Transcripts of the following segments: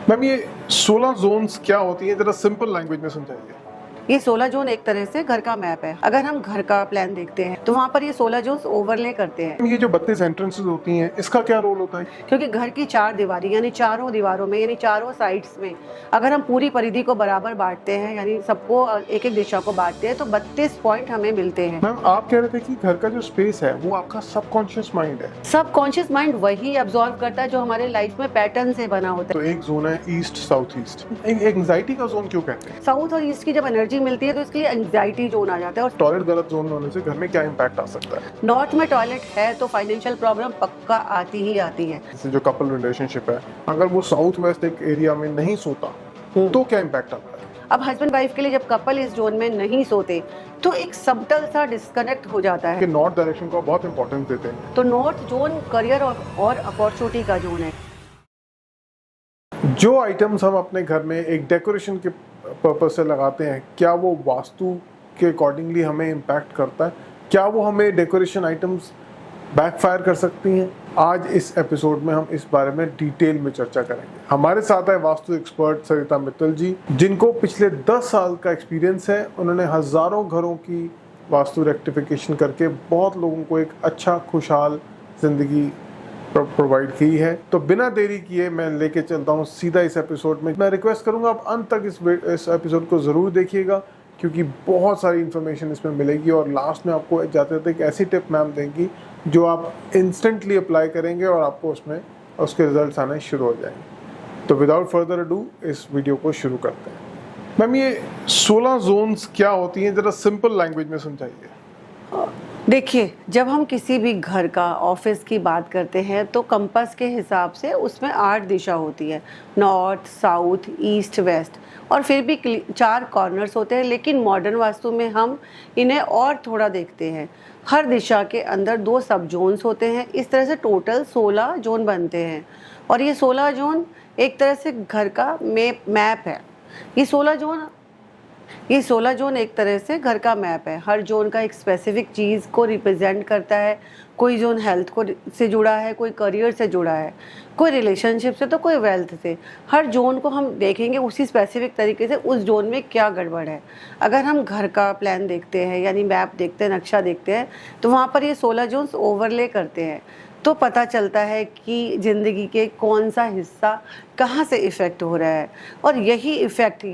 Ma'am ये 16 Jones क्या होती हैं, जरा सिंपल लैंग्वेज में समझाइए। ये 16 जोन एक तरह से घर का मैप है। अगर हम घर का प्लान देखते हैं तो वहाँ पर ये 16 जोन ओवरले करते हैं। ये जो 32 एंट्रेंसेस होती हैं, इसका क्या रोल होता है? क्योंकि घर की 4 दीवारी यानी चारों दीवारों में यानी चारों साइड्स में अगर हम पूरी परिधि को बराबर बांटते हैं यानी सबको एक एक दिशा को बांटते हैं तो 32 पॉइंट हमें मिलते हैं। मैम आप कह रहे थे कि घर का जो स्पेस है वो आपका सबकॉन्शियस माइंड है। सबकॉन्शियस माइंड वही एब्जॉर्व करता है जो हमारे लाइफ में पैटर्न से बना होता तो एक जोन है ईस्ट साउथ ईस्ट। एंजाइटी का जोन क्यों कहते हैं? है। साउथ और ईस्ट की जब एनर्जी मिलती है तो इसके लिए एंजाइटी जोन आ जाता है। और टॉयलेट गलत जोन में होने से घर में क्या इम्पैक्ट आ सकता है? नॉर्थ में टॉयलेट है तो फाइनेंशियल प्रॉब्लम पक्का आती ही आती है। जैसे जो कपल रिलेशनशिप है, अगर वो साउथ वेस्ट एक एरिया में नहीं सोता तो क्या इम्पैक्ट आता है? अब हस्बैंड वाइफ के लिए जब कपल इस जोन में नहीं सोते तो एक सबटल सा डिस्कनेक्ट हो जाता है। कि नॉर्थ डायरेक्शन को बहुत इंपॉर्टेंस देते हैं। तो नॉर्थ जोन करियर और अपॉर्चुनिटी का जोन है। जो आइटम्स हम अपने घर में एक डेकोरेशन के पर्पज से लगाते हैं, क्या वो वास्तु के अकॉर्डिंगली हमें इम्पैक्ट करता है? क्या वो हमें डेकोरेशन आइटम्स बैकफायर कर सकती हैं? आज इस एपिसोड में हम इस बारे में डिटेल में चर्चा करेंगे। हमारे साथ है वास्तु एक्सपर्ट सरिता मित्तल जी, जिनको पिछले 10 साल का एक्सपीरियंस है। उन्होंने हज़ारों घरों की वास्तु रेक्टिफिकेशन करके बहुत लोगों को एक अच्छा खुशहाल ज़िंदगी प्रोवाइड की है। तो बिना देरी किए मैं लेके चलता हूँ सीधा इस एपिसोड में। मैं रिक्वेस्ट करूँगा आप अंत तक इस एपिसोड को ज़रूर देखिएगा, क्योंकि बहुत सारी इन्फॉर्मेशन इसमें मिलेगी और लास्ट में आपको जाते जाते एक ऐसी टिप मैम देंगी जो आप इंस्टेंटली अप्लाई करेंगे और आपको उसमें उसके रिजल्ट्स आने शुरू हो जाएंगे। तो विदाउट फर्दर अडू इस वीडियो को शुरू करते हैं। मैम ये 16 जोन्स क्या होती हैं, ज़रा सिंपल लैंग्वेज में समझाइए। देखिए, जब हम किसी भी घर का ऑफिस की बात करते हैं तो कंपास के हिसाब से उसमें 8 दिशा होती है, नॉर्थ साउथ ईस्ट वेस्ट, और फिर भी 4 कॉर्नर्स होते हैं। लेकिन मॉडर्न वास्तु में हम इन्हें और थोड़ा देखते हैं। हर दिशा के अंदर 2 सब जोन्स होते हैं। इस तरह से टोटल 16 जोन बनते हैं और ये 16 जोन एक तरह से घर का मैप है। ये 16 जोन एक तरह से घर का मैप है। हर जोन का एक स्पेसिफिक चीज़ को रिप्रेजेंट करता है। कोई जोन हेल्थ को से जुड़ा है, कोई करियर से जुड़ा है, कोई रिलेशनशिप से, तो कोई वेल्थ से। हर जोन को हम देखेंगे उसी स्पेसिफिक तरीके से उस जोन में क्या गड़बड़ है। अगर हम घर का प्लान देखते हैं यानी मैप देखते हैं, नक्शा देखते हैं, तो वहाँ पर ये 16 जोन्स ओवरले करते हैं तो पता चलता है कि ज़िंदगी के कौन सा हिस्सा कहाँ से इफ़ेक्ट हो रहा है। और यही इफ़ेक्ट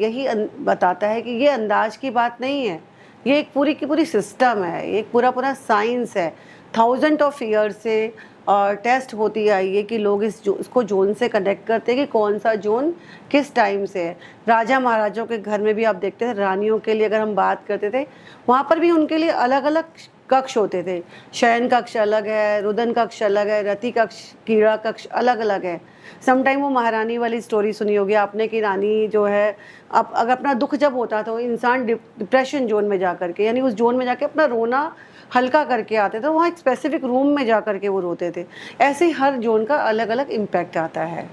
बताता है कि ये अंदाज की बात नहीं है, ये एक पूरी की पूरी सिस्टम है, ये एक पूरा साइंस है। थाउजेंड ऑफ ईयर से टेस्ट होती आई है कि लोग इसको जोन से कनेक्ट करते हैं कि कौन सा जोन किस टाइम से है। राजा महाराजों के घर में भी आप देखते थे, रानियों के लिए अगर हम बात करते थे, वहाँ पर भी उनके लिए अलग अलग कक्ष होते थे। शयन कक्ष अलग है, रुदन कक्ष अलग है, रति कक्ष, क्रीड़ा कक्ष अलग अलग है। समटाइम वो महारानी वाली स्टोरी सुनी होगी आपने कि रानी जो है अब अगर अपना दुख जब होता तो इंसान डिप्रेशन जोन में जा करके यानी उस जोन में जाके अपना रोना हल्का करके आते थे, वहाँ एक स्पेसिफिक रूम में जा करके वो रोते थे। ऐसे ही हर जोन का अलग अलग इम्पैक्ट आता है।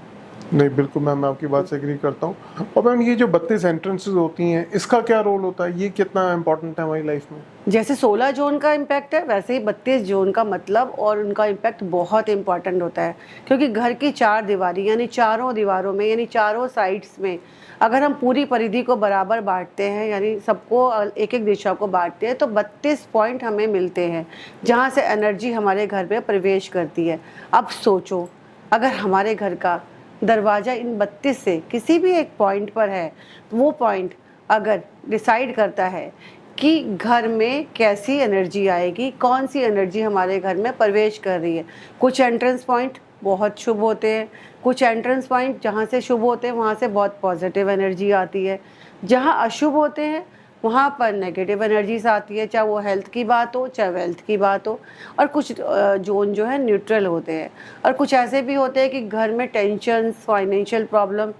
नहीं बिल्कुल मैम, मैं आपकी बात से एग्री करता हूँ। और मैम ये जो 32 एंट्रेंसेस होती हैं, इसका क्या रोल होता है? ये कितना इम्पोर्टेंट है हमारी लाइफ में? जैसे 16 जोन का इम्पैक्ट है वैसे ही 32 जोन का मतलब और उनका इम्पैक्ट बहुत इम्पॉर्टेंट होता है। क्योंकि घर की 4 दीवारी यानी चारों दीवारों में यानी चारों साइड्स में अगर हम पूरी परिधि को बराबर बांटते हैं यानी सबको एक एक दिशा को बांटते हैं तो 32 पॉइंट हमें मिलते हैं जहाँ से एनर्जी हमारे घर में प्रवेश करती है। अब सोचो, अगर हमारे घर का दरवाज़ा इन 32 से किसी भी एक पॉइंट पर है, वो पॉइंट अगर डिसाइड करता है कि घर में कैसी एनर्जी आएगी, कौन सी एनर्जी हमारे घर में प्रवेश कर रही है। कुछ एंट्रेंस पॉइंट बहुत शुभ होते हैं, कुछ एंट्रेंस पॉइंट जहाँ से शुभ होते हैं वहाँ से बहुत पॉजिटिव एनर्जी आती है। जहाँ अशुभ होते हैं वहाँ पर नेगेटिव एनर्जीज आती है, चाहे वो हेल्थ की बात हो चाहे वेल्थ की बात हो। और कुछ जोन जो है न्यूट्रल होते हैं और कुछ ऐसे भी होते हैं कि घर में टेंशन, फाइनेंशियल प्रॉब्लम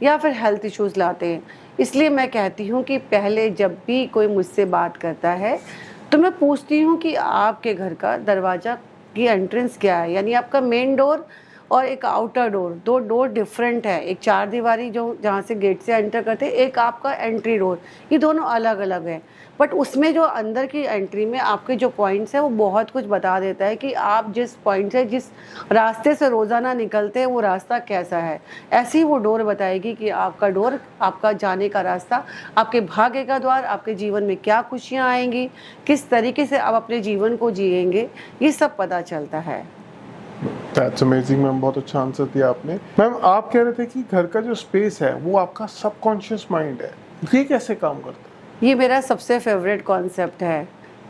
या फिर हेल्थ इश्यूज़ लाते हैं। इसलिए मैं कहती हूँ कि पहले जब भी कोई मुझसे बात करता है तो मैं पूछती हूँ कि आपके घर का दरवाज़ा की एंट्रेंस क्या है, यानी आपका मेन डोर और एक आउटर डोर, दो डोर डिफरेंट है। एक चार दीवारी जो जहाँ से गेट से एंटर करते हैं, एक आपका एंट्री डोर, ये दोनों अलग अलग है। बट उसमें जो अंदर की एंट्री में आपके जो पॉइंट्स है वो बहुत कुछ बता देता है कि आप जिस पॉइंट से, जिस रास्ते से रोज़ाना निकलते हैं वो रास्ता कैसा है। ऐसे ही वो डोर बताएगी कि आपका डोर, आपका जाने का रास्ता, आपके भाग्य का द्वार, आपके जीवन में क्या खुशियाँ आएंगी, किस तरीके से आप अपने जीवन को जिएंगे, ये सब पता चलता है। दैट्स अमेजिंग मैम, बहुत अच्छा आंसर दिया आपने। मैम आप कह रहे थे कि घर का जो स्पेस है वो आपका सबकॉन्शियस माइंड है, ये कैसे काम करता है? ये मेरा सबसे फेवरेट कॉन्सेप्ट है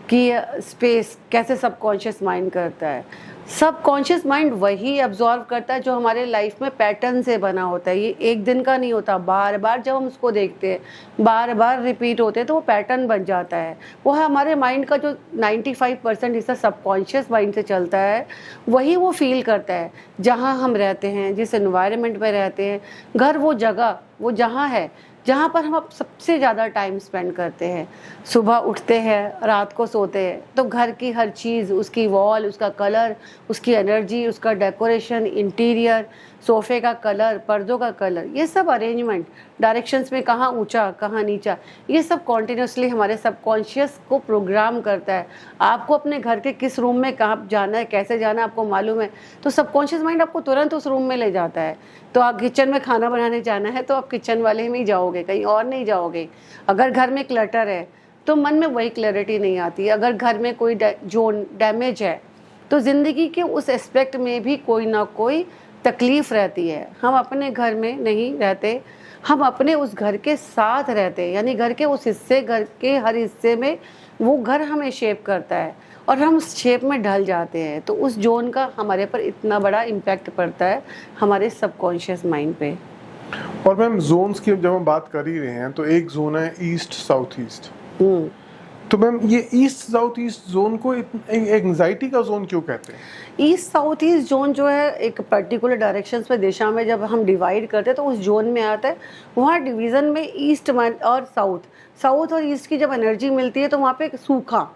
कि स्पेस कैसे सबकॉन्शियस माइंड करता है। सबकॉन्शियस माइंड वही अब्जॉर्व करता है जो हमारे लाइफ में पैटर्न से बना होता है। ये एक दिन का नहीं होता, बार बार जब हम उसको देखते हैं, बार बार रिपीट होते हैं तो वो पैटर्न बन जाता है। वो है हमारे माइंड का जो 95% हिस्सा सबकॉन्शियस माइंड से चलता है, वही वो फील करता है जहाँ हम रहते हैं, जिस एनवायरनमेंट में रहते हैं। घर वो जगह, वो जहाँ है जहाँ पर हम सबसे ज़्यादा टाइम स्पेंड करते हैं। सुबह उठते हैं, रात को सोते हैं, तो घर की हर चीज़, उसकी वॉल, उसका कलर, उसकी एनर्जी, उसका डेकोरेशन, इंटीरियर, सोफ़े का कलर, पर्दों का कलर, ये सब अरेंजमेंट, डायरेक्शंस में कहाँ ऊंचा कहाँ नीचा, ये सब कॉन्टिन्यूसली हमारे सबकॉन्शियस को प्रोग्राम करता है। आपको अपने घर के किस रूम में कहाँ जाना है, कैसे जाना है, आपको मालूम है, तो सबकॉन्शियस माइंड आपको तुरंत उस रूम में ले जाता है। तो आप किचन में खाना बनाने जाना है तो आप किचन वाले में ही जाओगे, कहीं और नहीं जाओगे। अगर घर में क्लटर है तो मन में वही क्लैरिटी नहीं आती। अगर घर में कोई जोन डैमेज है तो ज़िंदगी के उस एस्पेक्ट में भी कोई ना कोई तकलीफ़ रहती है। हम अपने घर में नहीं रहते, हम अपने उस घर के साथ रहते हैं, यानी घर के उस हिस्से, घर के हर हिस्से में वो घर हमें शेप करता है और हम उस शेप में ढल जाते हैं। तो उस जोन का हमारे पर इतना बड़ा इम्पैक्ट पड़ता है हमारे सबकॉन्शियस माइंड पे। और मैम जोन्स की जब हम बात कर ही रहे हैं तो एक जोन है ईस्ट साउथ ईस्ट। तो मैम ये ईस्ट साउथ ईस्ट जोन को एंजाइटी का जोन क्यों कहते हैं? ईस्ट साउथ ईस्ट जोन जो है एक पर्टिकुलर डायरेक्शंस में दिशा में जब हम डिवाइड करते हैं तो उस जोन में आता है। वहाँ डिवीज़न में ईस्ट और साउथ और ईस्ट की जब एनर्जी मिलती है तो वहाँ पे सूखा,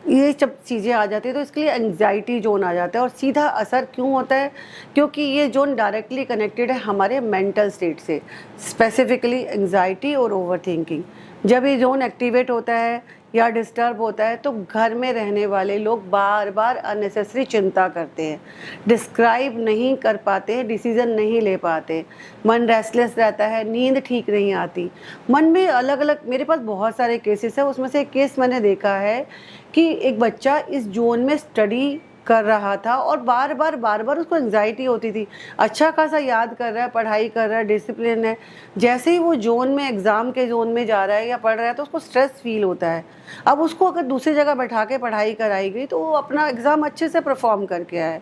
ये जब चीज़ें आ जाती है तो इसके लिए एंजाइटी जोन आ जाता है। और सीधा असर क्यों होता है? क्योंकि ये जोन डायरेक्टली कनेक्टेड है हमारे मेंटल स्टेट से, स्पेसिफिकली एंजाइटी और ओवर थिंकिंग। जब ये जोन एक्टिवेट होता है या डिस्टर्ब होता है तो घर में रहने वाले लोग बार बार अननेसेसरी चिंता करते हैं, डिस्क्राइब नहीं कर पाते हैं, डिसीज़न नहीं ले पाते, मन रेस्टलेस रहता है, नींद ठीक नहीं आती, मन में अलग अलग। मेरे पास बहुत सारे केसेस हैं, उसमें से एक केस मैंने देखा है कि एक बच्चा इस जोन में स्टडी कर रहा था और बार बार उसको एंजाइटी होती थी। अच्छा खासा याद कर रहा है, पढ़ाई कर रहा है, डिसिप्लिन है, जैसे ही वो जोन में, एग्ज़ाम के जोन में जा रहा है या पढ़ रहा है तो उसको स्ट्रेस फील होता है। अब उसको अगर दूसरी जगह बैठा के पढ़ाई कराई गई तो वो अपना एग्ज़ाम अच्छे से परफॉर्म करके आए।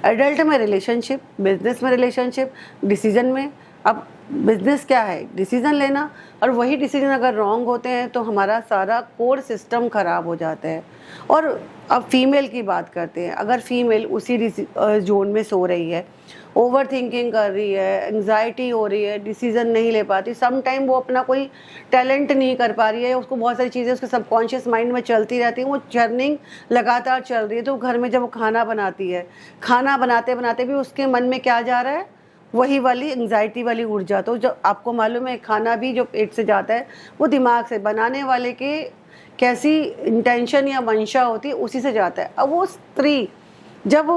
एडल्ट में रिलेशनशिप, बिजनेस में रिलेशनशिप, डिसीजन में, अब बिजनेस क्या है, डिसीज़न लेना, और वही डिसीजन अगर रॉन्ग होते हैं तो हमारा सारा कोर सिस्टम ख़राब हो जाता है। और अब फीमेल की बात करते हैं, अगर फीमेल उसी जोन में सो रही है, ओवर थिंकिंग कर रही है, एंजाइटी हो रही है, डिसीज़न नहीं ले पाती, सम टाइम वो अपना कोई टैलेंट नहीं कर पा रही है, उसको बहुत सारी चीज़ें उसके सबकॉन्शियस माइंड में चलती रहती हैं, वो जर्निंग लगातार चल रही है। तो घर में जब वो खाना बनाती है, खाना बनाते बनाते भी उसके मन में क्या जा रहा है, वही वाली एंजाइटी वाली ऊर्जा। तो जब आपको मालूम है खाना भी जो पेट से जाता है वो दिमाग से, बनाने वाले के कैसी इंटेंशन या मंशा होती है उसी से जाता है। अब वो स्त्री जब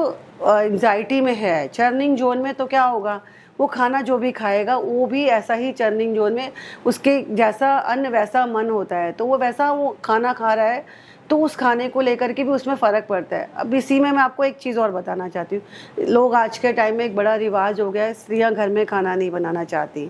एंजाइटी में है, चर्निंग जोन में, तो क्या होगा, वो खाना जो भी खाएगा वो भी ऐसा ही चर्निंग जोन में, उसके जैसा अन्न वैसा मन होता है, तो वो वैसा वो खाना खा रहा है तो उस खाने को लेकर के भी उसमें फ़र्क पड़ता है। अब इसी में मैं आपको एक चीज़ और बताना चाहती हूँ। लोग आज के टाइम में एक बड़ा रिवाज हो गया है, स्त्रियाँ घर में खाना नहीं बनाना चाहती,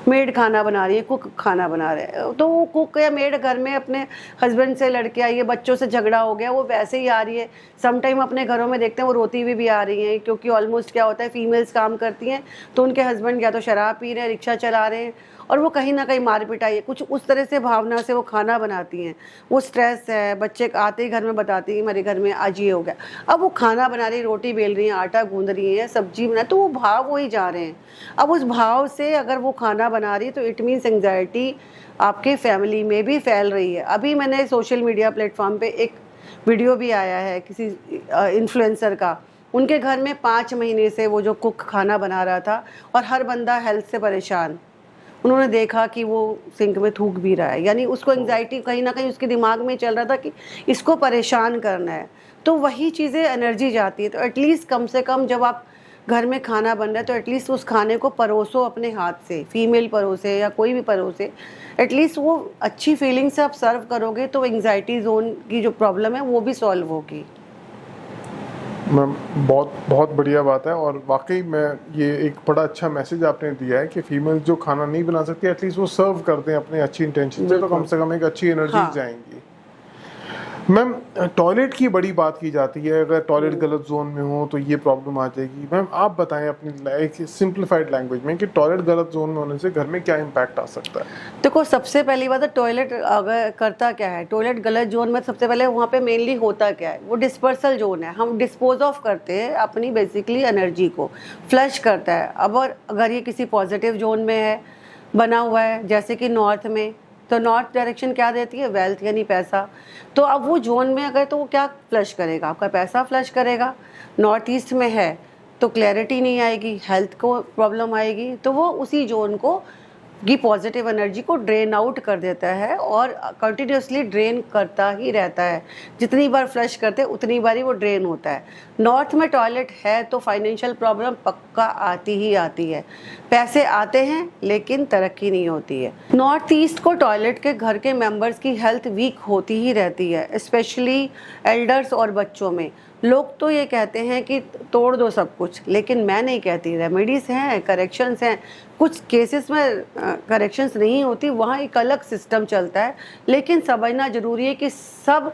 मेड खाना बना रही है, कुक खाना बना रहे हैं। तो वो कुक या मेड घर में अपने हस्बैंड से लड़के आई है, बच्चों से झगड़ा हो गया, वो वैसे ही आ रही है। समटाइम अपने घरों में देखते हैं वो रोती हुई भी आ रही हैं, क्योंकि ऑलमोस्ट क्या होता है, फीमेल्स काम करती हैं तो उनके हस्बैंड या तो शराब पी रहे हैं, रिक्शा चला रहे हैं, और वो कहीं ना कहीं मार पिटाई है, कुछ उस तरह से भावना से वो खाना बनाती हैं। वो स्ट्रेस है, बच्चे आते ही घर में बताती हैं मेरे घर में आज ये हो गया। अब वो खाना बना रही, रोटी बेल रही हैं, आटा गूंद रही हैं, सब्जी बना, तो वो भाव वही जा रहे हैं। अब उस भाव से अगर वो खाना बना रही है तो इट मीन्स एंग्जाइटी आपके फैमिली में भी फैल रही है। अभी मैंने सोशल मीडिया प्लेटफॉर्म पे एक वीडियो भी आया है किसी इन्फ्लुएंसर का, उनके घर में 5 महीने से वो जो कुक खाना बना रहा था और हर बंदा हेल्थ से परेशान, उन्होंने देखा कि वो सिंक में थूक भी रहा है, यानी उसको एंजाइटी कहीं ना कहीं उसके दिमाग में चल रहा था कि इसको परेशान करना है। तो वही चीज़ें एनर्जी जाती है। तो एटलीस्ट कम से कम जब आप घर में खाना बन रहा है तो एटलीस्ट उस खाने को परोसो अपने हाथ से, फीमेल परोसे या कोई भी परोसे, एटलीस्ट वो अच्छी फीलिंग से आप सर्व करोगे तो एंजाइटी जोन की जो प्रॉब्लम है वो भी सॉल्व होगी। मैम बहुत बहुत बढ़िया बात है, और वाकई में ये एक बड़ा अच्छा मैसेज आपने दिया है कि फीमेल जो खाना नहीं बना सकती एटलीस्ट वो सर्व कर दें अपने अच्छी इंटेंशन से, तो कम से कम एक अच्छी एनर्जी हाँ। जाएंगी। मैम टॉयलेट की बड़ी बात की जाती है, अगर टॉयलेट गलत जोन में हो तो ये प्रॉब्लम आ जाएगी। मैम आप बताएं अपनी एक सिंप्लीफाइड लैंग्वेज में कि टॉयलेट गलत जोन में होने से घर में क्या इम्पैक्ट आ सकता है। देखो सबसे पहली बात है, टॉयलेट अगर करता क्या है, टॉयलेट गलत जोन में सबसे पहले वहाँ पे मेनली होता क्या है, वो डिस्पर्सल जोन है। हम डिस्पोज ऑफ करते हैं अपनी बेसिकली एनर्जी को, फ्लश करता है। अब और अगर ये किसी पॉजिटिव जोन में है बना हुआ है, जैसे कि नॉर्थ में, तो नॉर्थ डायरेक्शन क्या देती है, वेल्थ यानी पैसा। तो अब वो जोन में अगर, तो वो क्या फ्लश करेगा, आपका पैसा फ्लश करेगा। नॉर्थ ईस्ट में है तो क्लैरिटी नहीं आएगी, हेल्थ को प्रॉब्लम आएगी, तो वो उसी जोन को की पॉजिटिव एनर्जी को ड्रेन आउट कर देता है और कंटिन्यूसली ड्रेन करता ही रहता है। जितनी बार फ्लश करते हैं उतनी बार ही वो ड्रेन होता है। नॉर्थ में टॉयलेट है तो फाइनेंशियल प्रॉब्लम पक्का आती ही आती है, पैसे आते हैं लेकिन तरक्की नहीं होती है। नॉर्थ ईस्ट को टॉयलेट के घर के मेंबर्स की हेल्थ वीक होती ही रहती है, स्पेशली एल्डर्स और बच्चों में। लोग तो ये कहते हैं कि तोड़ दो सब कुछ, लेकिन मैं नहीं कहती। रेमेडीज़ हैं, करेक्शंस हैं, कुछ केसेस में करेक्शंस नहीं होती, वहाँ एक अलग सिस्टम चलता है। लेकिन समझना ज़रूरी है कि सब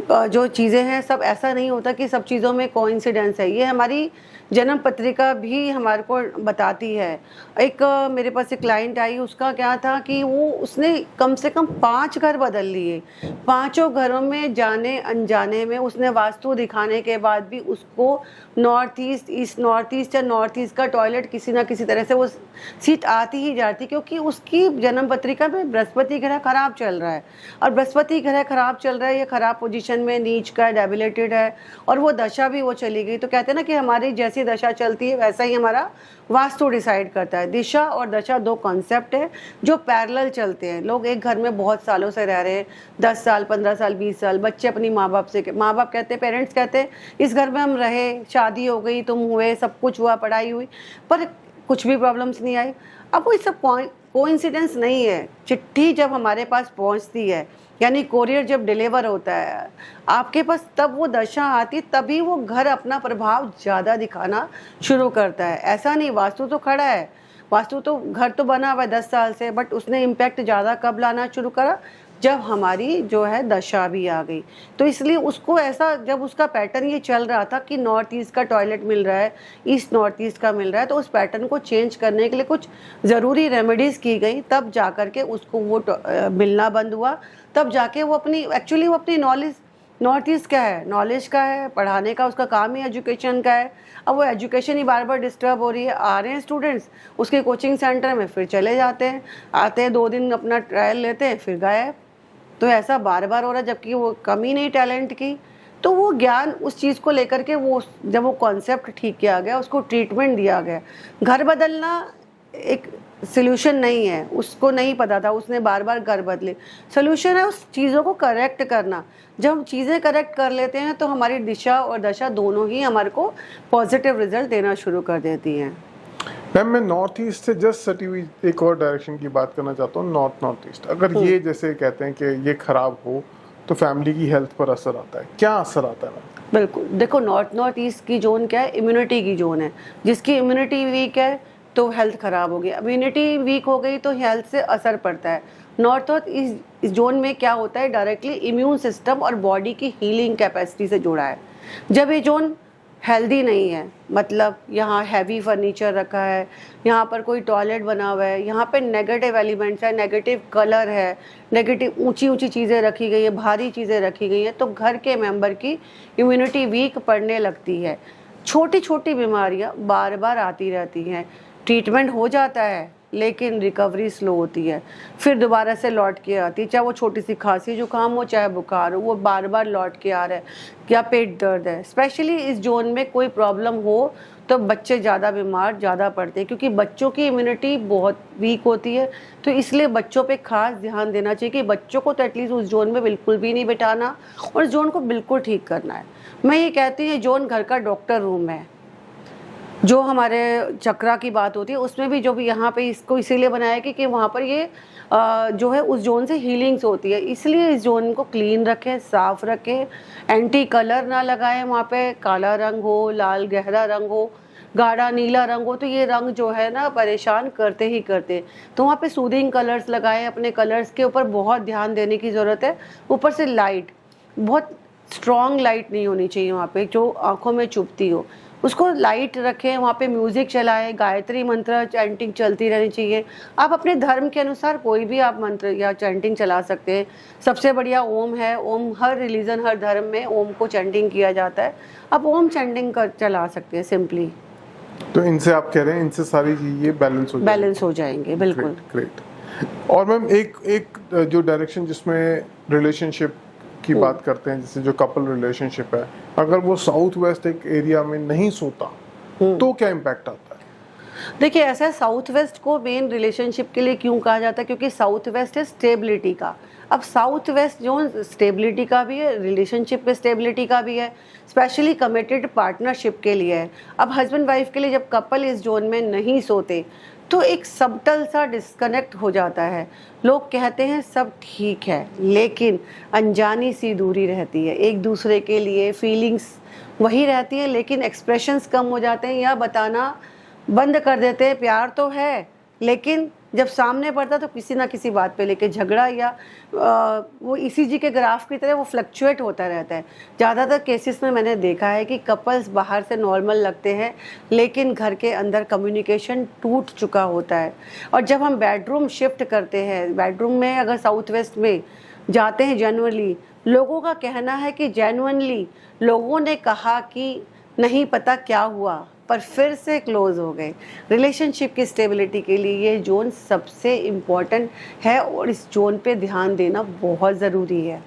जो चीज़ें हैं सब ऐसा नहीं होता कि सब चीज़ों में कोइंसिडेंस है। ये हमारी जन्म पत्रिका भी हमारे को बताती है। एक मेरे पास एक क्लाइंट आई, उसका क्या था कि उसने कम से कम 5 घर बदल लिए। 5 घरों में जाने अनजाने में उसने वास्तु दिखाने के बाद भी उसको नॉर्थ ईस्ट या नॉर्थ ईस्ट का टॉयलेट किसी ना किसी तरह से वो सीट आती ही जाती, क्योंकि उसकी जन्म पत्रिका में बृहस्पति ग्रह खराब चल रहा है। और बृहस्पति ग्रह खराब चल रहा है, ये खराब पोजीशन में, नीच का है, डेबिलेटेड है, और वो दशा भी वो चली गई। तो कहते हैं ना कि हमारी जैसी दशा चलती है वैसा ही हमारा वास्तु डिसाइड करता है। दिशा और दशा 2 कॉन्सेप्ट है जो पैरेलल चलते हैं। लोग एक घर में बहुत सालों से रह रहे हैं, 10 साल, 15 साल, 20 साल, बच्चे अपनी माँ बाप कहते हैं, पेरेंट्स कहते हैं इस घर में हम रहे, शादी हो गई, तुम हुए, सब कुछ हुआ, पढ़ाई हुई, पर कुछ भी प्रॉब्लम्स नहीं आई। अब वो सब कोइंसिडेंस नहीं है। चिट्ठी जब हमारे पास पहुंचती है, यानी कोरियर जब डिलीवर होता है आपके पास, तब वो दशा आती, तभी वो घर अपना प्रभाव ज़्यादा दिखाना शुरू करता है। ऐसा नहीं, वास्तु तो खड़ा है, वास्तु तो घर तो बना हुआ है 10 साल से, बट उसने इम्पैक्ट ज़्यादा कब लाना शुरू करा, जब हमारी जो है दशा भी आ गई। तो इसलिए उसको ऐसा, जब उसका पैटर्न ये चल रहा था कि नॉर्थ ईस्ट का टॉयलेट मिल रहा है, ईस्ट नॉर्थ ईस्ट का मिल रहा है, तो उस पैटर्न को चेंज करने के लिए कुछ ज़रूरी रेमेडीज़ की गई, तब जा कर के उसको वो मिलना बंद हुआ। तब जाके वो अपनी नॉलेज, नॉर्थ ईस्ट क्या है, नॉलेज का है, पढ़ाने का उसका काम ही एजुकेशन का है। अब वो एजुकेशन ही बार बार डिस्टर्ब हो रही है। आ रहे हैं स्टूडेंट्स उसके कोचिंग सेंटर में, फिर चले जाते हैं, आते हैं 2 दिन अपना ट्रायल लेते हैं, फिर गायब। तो ऐसा बार बार हो रहा है, जबकि वो कमी नहीं टैलेंट की। तो वो ज्ञान उस चीज़ को लेकर के, वो जब वो कॉन्सेप्ट ठीक किया गया, उसको ट्रीटमेंट दिया गया। घर बदलना एक सोल्यूशन नहीं है, उसको नहीं पता था, उसने बार बार घर बदले। सोल्यूशन है उस चीज़ों को करेक्ट करना। जब हम चीज़ें करेक्ट कर लेते हैं तो हमारी दिशा और दशा दोनों ही हमारे को पॉजिटिव रिजल्ट देना शुरू कर देती हैं। मैम मैं नॉर्थ ईस्ट से जस्ट सटी हुई एक और डायरेक्शन की बात करना चाहता हूँ, नॉर्थ ईस्ट। अगर ये जैसे कहते हैं कि ये खराब हो तो फैमिली की हेल्थ पर असर आता है, क्या असर आता है मैम? बिल्कुल, देखो नॉर्थ ईस्ट की जोन क्या है, इम्यूनिटी की जोन है। जिसकी इम्यूनिटी वीक है तो हेल्थ खराब होगी, इम्यूनिटी वीक हो गई तो हेल्थ से असर पड़ता है। नॉर्थ इस जोन में क्या होता है, डायरेक्टली इम्यून सिस्टम और बॉडी की हीलिंग कैपेसिटी से जुड़ा है। जब ये जोन हेल्दी नहीं है, मतलब यहाँ हैवी फर्नीचर रखा है, यहाँ पर कोई टॉयलेट बना हुआ है, यहाँ पे नेगेटिव एलिमेंट्स है, नेगेटिव कलर है, नेगेटिव ऊंची चीज़ें रखी गई है, भारी चीज़ें रखी गई हैं, तो घर के मेंबर की इम्यूनिटी वीक पड़ने लगती है। छोटी छोटी बीमारियाँ बार बार आती रहती हैं, ट्रीटमेंट हो जाता है लेकिन रिकवरी स्लो होती है, फिर दोबारा से लौट के आती है। चाहे वो छोटी सी खांसी जुकाम हो, चाहे बुखार हो, वो बार बार लौट के आ रहा है, या पेट दर्द है। स्पेशली इस जोन में कोई प्रॉब्लम हो तो बच्चे ज़्यादा बीमार ज़्यादा पड़ते हैं, क्योंकि बच्चों की इम्यूनिटी बहुत वीक होती है। तो इसलिए बच्चों पे खास ध्यान देना चाहिए कि बच्चों को तो एटलीस्ट उस जोन में बिल्कुल भी नहीं बिठाना और जोन को बिल्कुल ठीक करना है। मैं ये कहती हूँ जोन घर का डॉक्टर रूम है। जो हमारे चक्रा की बात होती है उसमें भी जो भी यहाँ पे इसको इसीलिए बनाया कि वहाँ पर ये जो है उस जोन से हीलिंग्स होती है, इसलिए इस जोन को क्लीन रखें, साफ रखें, एंटी कलर ना लगाएं। वहाँ पे काला रंग हो, लाल गहरा रंग हो, गाढ़ा नीला रंग हो, तो ये रंग जो है ना परेशान करते ही करते। तो वहाँ पे सूदिंग कलर्स लगाएं। अपने कलर्स के ऊपर बहुत ध्यान देने की ज़रूरत है। ऊपर से लाइट, बहुत स्ट्रॉन्ग लाइट नहीं होनी चाहिए वहाँ पे जो आँखों में चुभती हो, उसको लाइट रखें। वहाँ पे म्यूज़िक चलाएं, गायत्री मंत्र चैंटिंग चलती रहनी चाहिए। आप अपने धर्म के अनुसार कोई भी आप मंत्र या चैंटिंग चला सकते हैं। सबसे बढ़िया ओम है। ओम हर रिलीजन, हर धर्म में ओम को चैंटिंग किया जाता है। आप ओम चैंटिंग कर चला सकते हैं सिंपली। तो इनसे आप कह रहे हैं इनसे सारी चीज़ें बैलेंस हो जाएंगे बिल्कुल। ग्रेट। और मैम एक जो डायरेक्शन जिसमें रिलेशनशिप की बात करते हैं, जैसे जो कपल रिलेशनशिप है, अगर वो साउथ वेस्ट एक एरिया में नहीं सोता तो क्या इम्पैक्ट आता है? देखिए ऐसा है, साउथ वेस्ट को मेन रिलेशनशिप के लिए क्यों कहा जाता है, क्योंकि साउथ वेस्ट है स्टेबिलिटी का। अब साउथ वेस्ट जोन स्टेबिलिटी का भी है, रिलेशनशिप में स्टेबिलिटी का भी है, स्पेशली कमिटेड पार्टनरशिप के लिए है। अब हस्बैंड वाइफ के लिए जब कपल इस जोन में नहीं सोते तो एक सबटल सा डिस्कनेक्ट हो जाता है। लोग कहते हैं सब ठीक है, लेकिन अनजानी सी दूरी रहती है। एक दूसरे के लिए फीलिंग्स वही रहती है, लेकिन एक्सप्रेशंस कम हो जाते हैं या बताना बंद कर देते हैं। प्यार तो है, लेकिन जब सामने पड़ता तो किसी ना किसी बात पे लेके झगड़ा या वो ईसीजी के ग्राफ की तरह वो फ्लक्चुएट होता रहता है। ज़्यादातर केसेस में मैंने देखा है कि कपल्स बाहर से नॉर्मल लगते हैं, लेकिन घर के अंदर कम्युनिकेशन टूट चुका होता है। और जब हम बेडरूम शिफ्ट करते हैं, बेडरूम में अगर साउथ वेस्ट में जाते हैं, जेन्युइनली लोगों का कहना है कि जेन्युइनली लोगों ने कहा कि नहीं पता क्या हुआ, पर फिर से क्लोज हो गए। रिलेशनशिप की स्टेबिलिटी के लिए ये जोन सबसे इम्पोर्टेंट है और इस जोन पे ध्यान देना बहुत ज़रूरी है।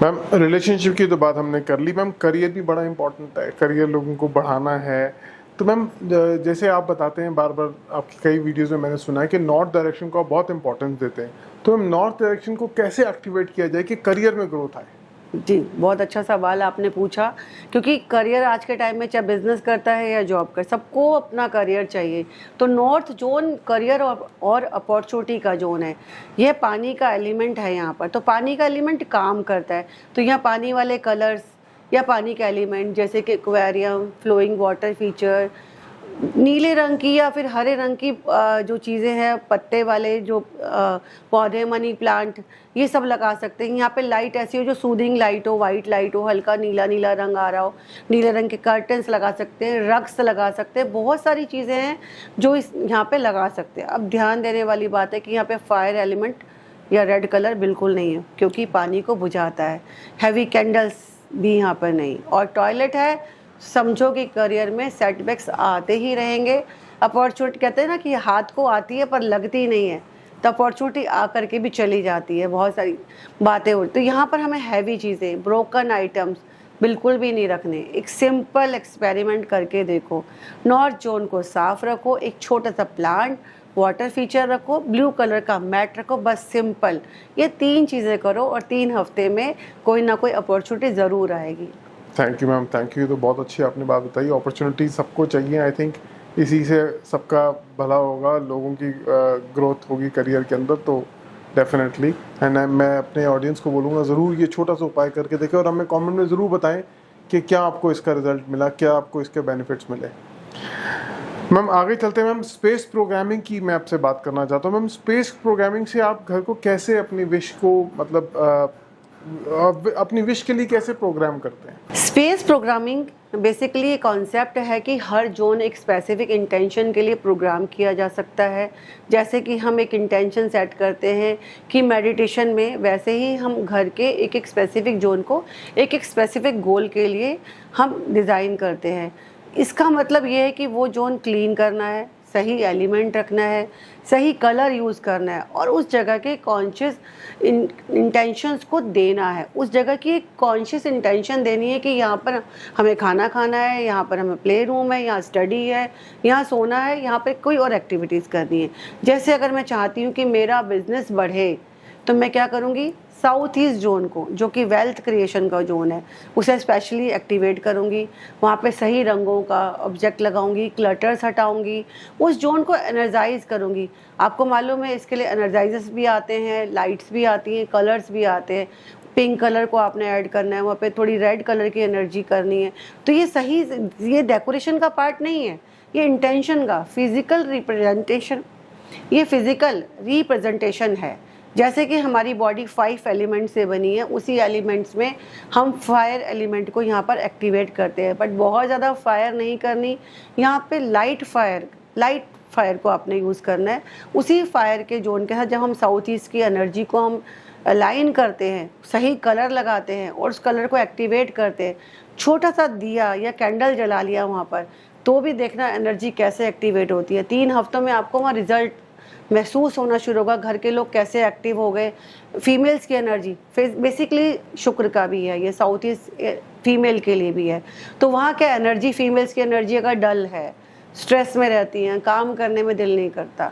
मैम रिलेशनशिप की तो बात हमने कर ली, मैम करियर भी बड़ा इम्पोर्टेंट है, करियर लोगों को बढ़ाना है। तो मैम जैसे आप बताते हैं, बार बार आपकी कई वीडियोस में मैंने सुना है कि नॉर्थ डायरेक्शन को आप बहुत इंपॉर्टेंस देते हैं। तो मैम नॉर्थ डायरेक्शन को कैसे एक्टिवेट किया जाए कि करियर में ग्रोथ आए? जी, बहुत अच्छा सवाल आपने पूछा, क्योंकि करियर आज के टाइम में चाहे बिजनेस करता है या जॉब कर, सबको अपना करियर चाहिए। तो नॉर्थ जोन करियर और अपॉर्चुनिटी का जोन है। यह पानी का एलिमेंट है यहाँ पर, तो पानी का एलिमेंट काम करता है। तो यहाँ पानी वाले कलर्स या पानी के एलिमेंट जैसे कि एक्वेरियम, फ्लोइंग वाटर फीचर, नीले रंग की या फिर हरे रंग की जो चीज़ें हैं, पत्ते वाले जो पौधे, मनी प्लांट, ये सब लगा सकते हैं। यहाँ पे लाइट ऐसी हो जो सूदिंग लाइट हो, वाइट लाइट हो, हल्का नीला नीला रंग आ रहा हो, नीले रंग के कर्टन्स लगा सकते हैं, रग्स लगा सकते हैं। बहुत सारी चीज़ें हैं जो इस यहाँ पे लगा सकते हैं। अब ध्यान देने वाली बात है कि यहाँ पे फायर एलिमेंट या रेड कलर बिल्कुल नहीं है, क्योंकि पानी को बुझाता है। हैवी कैंडल्स भी यहाँ पर नहीं, और टॉयलेट है। समझो कि करियर में सेटबैक्स आते ही रहेंगे। अपॉर्चुनिटी कहते हैं ना कि हाथ को आती है पर लगती नहीं है, तो अपॉर्चुनिटी आकर के भी चली जाती है। बहुत सारी बातें होती, तो यहाँ पर हमें हैवी चीज़ें, ब्रोकन आइटम्स बिल्कुल भी नहीं रखने। एक सिंपल एक्सपेरिमेंट करके देखो। नॉर्थ जोन को साफ रखो, एक छोटा सा प्लांट, वाटर फीचर रखो, ब्लू कलर का मैट रखो, बस सिंपल। ये 3 चीज़ें करो और 3 हफ्ते में कोई ना कोई अपॉर्चुनिटी ज़रूर आएगी। Thank you ma'am, thank you. तो बहुत अच्छी आपने बात बताई। अपॉर्चुनिटी सबको चाहिए, आई थिंक इसी से सबका भला होगा, लोगों की ग्रोथ होगी करियर के अंदर। तो डेफिनेटली एंड मैं अपने ऑडियंस को बोलूँगा ज़रूर ये छोटा सा उपाय करके देखें और हमें कमेंट में ज़रूर बताएं कि क्या आपको इसका रिजल्ट मिला, क्या आपको इसके बेनिफिट्स मिले। मैम आगे चलते हैं। मैम स्पेस प्रोग्रामिंग की मैं आपसे बात करना चाहता हूँ। मैम स्पेस प्रोग्रामिंग से आप घर को कैसे अपनी विश को मतलब अपनी विश के लिए कैसे प्रोग्राम करते हैं? स्पेस प्रोग्रामिंग बेसिकली एक कॉन्सेप्ट है कि हर जोन एक स्पेसिफिक इंटेंशन के लिए प्रोग्राम किया जा सकता है। जैसे कि हम एक इंटेंशन सेट करते हैं कि मेडिटेशन में, वैसे ही हम घर के एक एक स्पेसिफिक जोन को एक एक स्पेसिफिक गोल के लिए हम डिज़ाइन करते हैं। इसका मतलब ये है कि वो जोन क्लीन करना है, सही एलिमेंट रखना है, सही कलर यूज़ करना है और उस जगह के कॉन्शियस इंटेंशंस को देना है। उस जगह की एक कॉन्शियस इंटेंशन देनी है कि यहाँ पर हमें खाना खाना है, यहाँ पर हमें प्ले रूम है, यहाँ स्टडी है, यहाँ सोना है, यहाँ पर कोई और एक्टिविटीज़ करनी है। जैसे अगर मैं चाहती हूँ कि मेरा बिजनेस बढ़े तो मैं क्या करूँगी, साउथ ईस्ट जोन को, जो कि वेल्थ क्रिएशन का जोन है, उसे स्पेशली एक्टिवेट करूँगी। वहाँ पे सही रंगों का ऑब्जेक्ट लगाऊंगी, क्लटर्स हटाऊंगी, उस जोन को एनर्जाइज करूँगी। आपको मालूम है इसके लिए एनर्जाइजर्स भी आते हैं, लाइट्स भी आती हैं, कलर्स भी आते हैं। पिंक कलर को आपने ऐड करना है, वहाँ पे थोड़ी रेड कलर की एनर्जी करनी है। तो ये सही, ये डेकोरेशन का पार्ट नहीं है, ये इंटेंशन का फिजिकल रिप्रेजेंटेशन, ये फिजिकल रिप्रेजेंटेशन है। जैसे कि हमारी बॉडी 5 एलिमेंट से बनी है, उसी एलिमेंट्स में हम फायर एलिमेंट को यहाँ पर एक्टिवेट करते हैं, बट बहुत ज़्यादा फायर नहीं करनी। यहाँ पे लाइट फायर को आपने यूज़ करना है। उसी फायर के जोन के साथ जब हम साउथ ईस्ट की एनर्जी को हम अलाइन करते हैं, सही कलर लगाते हैं और उस कलर को एक्टिवेट करते हैं, छोटा सा दिया या कैंडल जला लिया वहाँ पर, तो भी देखना एनर्जी कैसे एक्टिवेट होती है। 3 हफ्तों में आपको वहाँ रिजल्ट महसूस होना शुरू होगा। घर के लोग कैसे एक्टिव हो गए। फीमेल्स की एनर्जी बेसिकली शुक्र का भी है, ये साउथ ईस्ट फीमेल के लिए भी है। तो वहाँ क्या एनर्जी, फीमेल्स की एनर्जी अगर डल है, स्ट्रेस में रहती हैं, काम करने में दिल नहीं करता,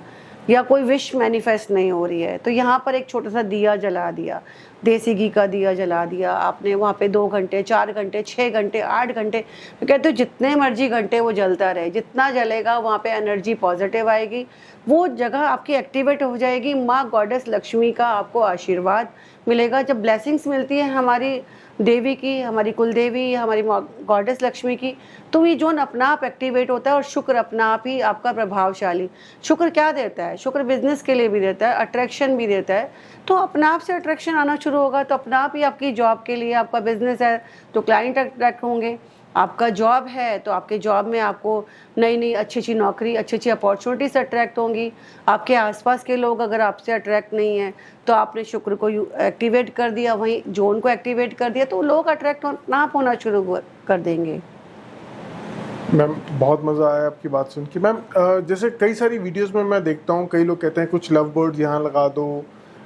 या कोई विश मैनिफेस्ट नहीं हो रही है, तो यहाँ पर एक छोटा सा दिया जला दिया, देसी घी का दिया जला दिया आपने, वहाँ पे 2 घंटे, 4 घंटे, 6 घंटे, 8 घंटे, मैं कहते हो जितने मर्जी घंटे वो जलता रहे। जितना जलेगा वहाँ पे एनर्जी पॉजिटिव आएगी, वो जगह आपकी एक्टिवेट हो जाएगी। माँ गॉडेस लक्ष्मी का आपको आशीर्वाद मिलेगा। जब ब्लेसिंग्स मिलती है हमारी देवी की, हमारी कुल देवी, हमारी गॉडेस लक्ष्मी की, तो ये जोन अपना आप एक्टिवेट होता है और शुक्र अपना आप ही आपका प्रभावशाली। शुक्र क्या देता है? शुक्र बिजनेस के लिए भी देता है, अट्रैक्शन भी देता है। तो अपना आप से अट्रैक्शन आना शुरू होगा तो अपना आप ही आपकी जॉब के लिए, आपका बिजनेस है तो क्लाइंट अट्रैक्ट होंगे, आपका जॉब है तो आपके जॉब में आपको नई नई अच्छी अच्छी नौकरी, अच्छी अच्छी अपॉर्चुनिटीज अट्रैक्ट होंगी। आपके आसपास के लोग अगर आपसे अट्रैक्ट नहीं हैं तो आपने शुक्र को एक्टिवेट कर दिया, वहीं जोन को एक्टिवेट कर दिया, तो लोग अट्रैक्ट होना शुरू कर देंगे। मैम बहुत मज़ा आया आपकी बात सुन के। मैम जैसे कई सारी वीडियोस में मैं देखता हूँ, कई लोग कहते हैं कुछ लव बर्ड्स यहाँ लगा दो,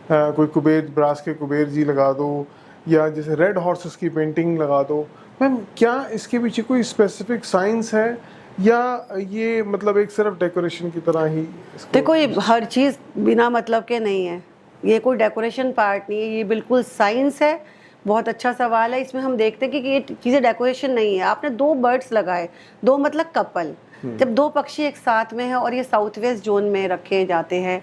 कोई कुबेर, ब्रास के कुबेर जी लगा दो, या जैसे रेड हॉर्सेस की पेंटिंग लगा दो। मैम क्या इसके पीछे कोई स्पेसिफिक साइंस है या ये मतलब एक सिर्फ डेकोरेशन की तरह ही? देखो ये हर चीज़ बिना मतलब के नहीं है, ये कोई डेकोरेशन पार्ट नहीं है, ये बिल्कुल साइंस है। बहुत अच्छा सवाल है। इसमें हम देखते हैं कि ये चीज़ें डेकोरेशन नहीं है। आपने 2 बर्ड्स लगाए, 2 मतलब कपल, जब 2 पक्षी एक साथ में है और ये साउथ वेस्ट जोन में रखे जाते हैं,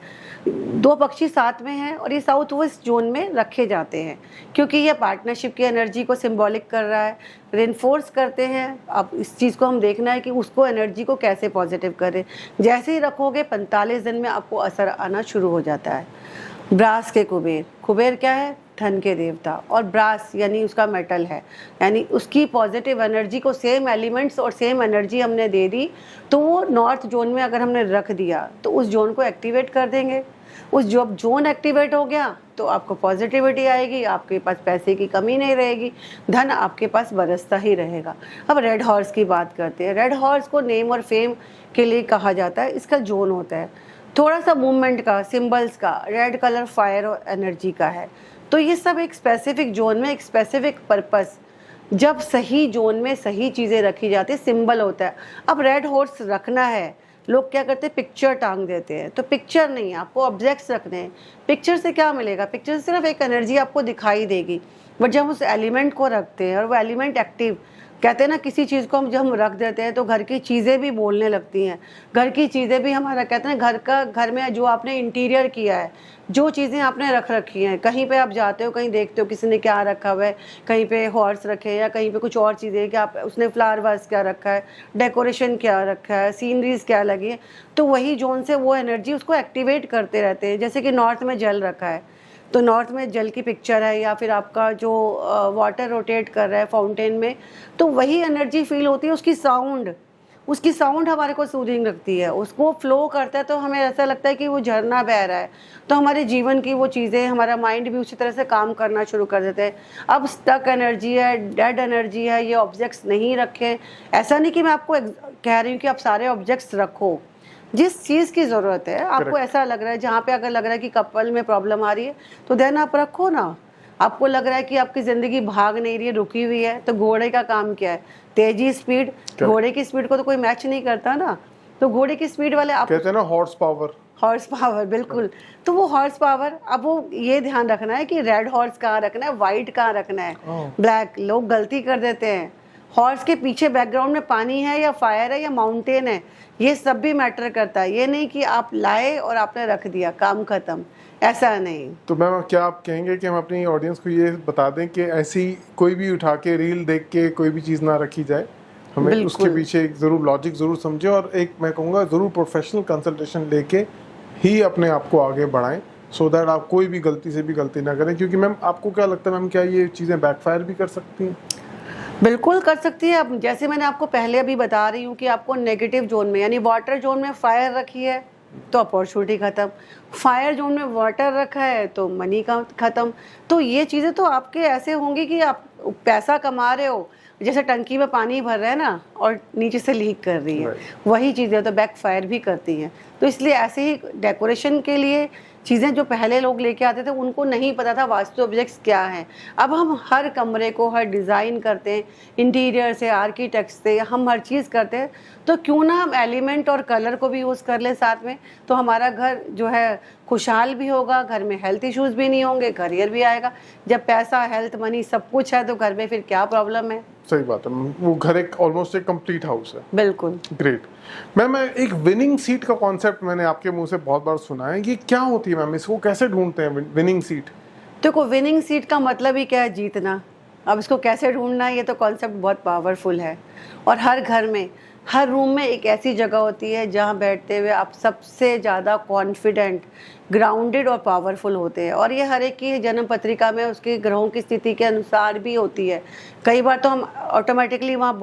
2 पक्षी साथ में हैं और ये साउथ वेस्ट जोन में रखे जाते हैं, क्योंकि ये पार्टनरशिप की एनर्जी को सिंबॉलिक कर रहा है, रेनफोर्स करते हैं। अब इस चीज़ को हम देखना है कि उसको एनर्जी को कैसे पॉजिटिव करें। जैसे ही रखोगे 45 दिन में आपको असर आना शुरू हो जाता है। ब्रास के कुबेर, कुबेर क्या है? धन के देवता, और ब्रास यानी उसका मेटल है, यानी उसकी पॉजिटिव एनर्जी को सेम एलिमेंट्स और सेम एनर्जी हमने दे दी, तो वो नॉर्थ जोन में अगर हमने रख दिया तो उस जोन को एक्टिवेट कर देंगे। उस जब जोन एक्टिवेट हो गया तो आपको पॉजिटिविटी आएगी, आपके पास पैसे की कमी नहीं रहेगी, धन आपके पास बरसता ही रहेगा। अब रेड हॉर्स की बात करते हैं। रेड हॉर्स को नेम और फेम के लिए कहा जाता है। इसका जोन होता है थोड़ा सा मूवमेंट का, सिंबल्स का, रेड कलर फायर और एनर्जी का है। तो ये सब एक स्पेसिफिक जोन में एक स्पेसिफिक पर्पस, जब सही जोन में सही चीज़ें रखी जाती है, सिंबल होता है। अब रेड हॉर्स रखना है, लोग क्या करते हैं? पिक्चर टांग देते हैं। तो पिक्चर नहीं, आपको ऑब्जेक्ट्स रखने हैं। पिक्चर से क्या मिलेगा? पिक्चर से सिर्फ एक एनर्जी आपको दिखाई देगी, बट जब उस एलिमेंट को रखते हैं और वो एलिमेंट एक्टिव, कहते हैं ना किसी चीज़ को जब हम रख देते हैं तो घर की चीज़ें भी बोलने लगती हैं। घर की चीज़ें भी हमारा, कहते हैं घर में जो आपने इंटीरियर किया है, जो चीज़ें आपने रख रखी हैं, कहीं पे आप जाते हो, कहीं देखते हो किसी ने क्या रखा हुआ है, कहीं पे हॉर्स रखे या कहीं पे कुछ और चीज़ें, कि आप उसने फ्लावर वास क्या रखा है, डेकोरेशन क्या रखा है, सीनरीज क्या लगी है, तो वही जोन से वो एनर्जी उसको एक्टिवेट करते रहते हैं। जैसे कि नॉर्थ में जल रखा है तो नॉर्थ में जल की पिक्चर है, या फिर आपका जो वाटर रोटेट कर रहा है फाउंटेन में, तो वही एनर्जी फील होती है। उसकी साउंड हमारे को सूदिंग रखती है, उसको फ्लो करता है तो हमें ऐसा लगता है कि वो झरना बह रहा है। तो हमारे जीवन की वो चीज़ें, हमारा माइंड भी उसी तरह से काम करना शुरू कर देते हैं। अब स्टक एनर्जी है, डेड एनर्जी है, ये ऑब्जेक्ट्स नहीं रखें। ऐसा नहीं कि मैं आपको कह रही हूँ कि आप सारे ऑब्जेक्ट्स रखो, जिस चीज़ की ज़रूरत है आपको, Correct. ऐसा लग रहा है जहाँ पे अगर लग रहा है कि कपल में प्रॉब्लम आ रही है तो देन आप रखो ना। आपको लग रहा है कि आपकी ज़िंदगी भाग नहीं रही है, रुकी हुई है, तो घोड़े का काम क्या है? तेजी, स्पीड। घोड़े की स्पीड को तो कोई मैच नहीं करता ना। तो घोड़े की स्पीड वाले आप कहते हैं ना हॉर्स पावर। हॉर्स पावर, बिल्कुल। तो वो हॉर्स पावर, अब वो ये ध्यान रखना है कि रेड हॉर्स कहाँ रखना है, वाइट कहाँ रखना है, ब्लैक। लोग गलती कर देते हैं। हॉर्स के पीछे बैकग्राउंड में पानी है या फायर है या माउंटेन है, ये सब भी मैटर करता है। ये नहीं कि आप लाए और आपने रख दिया, काम खत्म, ऐसा नहीं। तो मैम क्या आप कहेंगे कि हम अपनी ऑडियंस को ये बता दें कि ऐसी कोई भी उठा के रील देख के कोई भी चीज़ ना रखी जाए, हमें उसके पीछे एक ज़रूर लॉजिक ज़रूर समझे, और एक मैं कहूँगा ज़रूर प्रोफेशनल कंसल्टेशन लेके ही अपने आप को आगे बढ़ाएं, सो दैट आप कोई भी गलती से भी गलती ना करें। क्योंकि मैम आपको क्या लगता है मैम, क्या ये चीज़ें बैकफायर भी कर सकती हैं? बिल्कुल कर सकती है। अब जैसे मैंने आपको पहले अभी बता रही हूँ कि आपको नेगेटिव जोन में, यानी वाटर जोन में फायर रखी है तो अपॉर्चुनिटी खत्म, फायर जोन में वाटर रखा है तो मनी का खत्म। तो ये चीज़ें तो आपके ऐसे होंगी कि आप पैसा कमा रहे हो, जैसे टंकी में पानी भर रहा है ना और नीचे से लीक कर रही है, वही चीज़ें तो बैक फायर भी करती हैं। तो इसलिए ऐसे ही डेकोरेशन के लिए चीज़ें जो पहले लोग लेके आते थे उनको नहीं पता था वास्तु ऑब्जेक्ट्स क्या हैं। अब हम हर कमरे को हर डिज़ाइन करते हैं, इंटीरियर से, आर्किटेक्ट से, हम हर चीज़ करते हैं। तो क्यों ना हम एलिमेंट और कलर को भी यूज़ कर लें साथ में, तो हमारा घर जो है खुशहाल भी होगा, घर में हेल्थ इश्यूज़ भी नहीं होंगे, करियर भी आएगा। जब पैसा, हेल्थ, मनी सब कुछ है तो घर में फिर क्या प्रॉब्लम है? सही बात है, वो घर एक ऑलमोस्ट एक कंप्लीट हाउस है। बिल्कुल। ग्रेट मैम, एक विनिंग सीट का कॉन्सेप्ट मैंने आपके मुंह से बहुत बार सुना है, ये क्या होती है मैम? इसको कैसे ढूंढते हैं विनिंग सीट? देखो, विनिंग सीट का मतलब ही क्या है? जीतना। अब इसको कैसे ढूंढना है, ये तो कॉन्सेप्ट बहुत पावरफुल है। और हर घर में, हर रूम में एक ऐसी जगह होती है जहाँ बैठते हुए आप सबसे ज़्यादा कॉन्फिडेंट, ग्राउंडेड और पावरफुल होते हैं। और ये हर एक की जन्म पत्रिका में उसके ग्रहों की स्थिति के अनुसार भी होती है। कई बार तो हम ऑटोमेटिकली वहाँ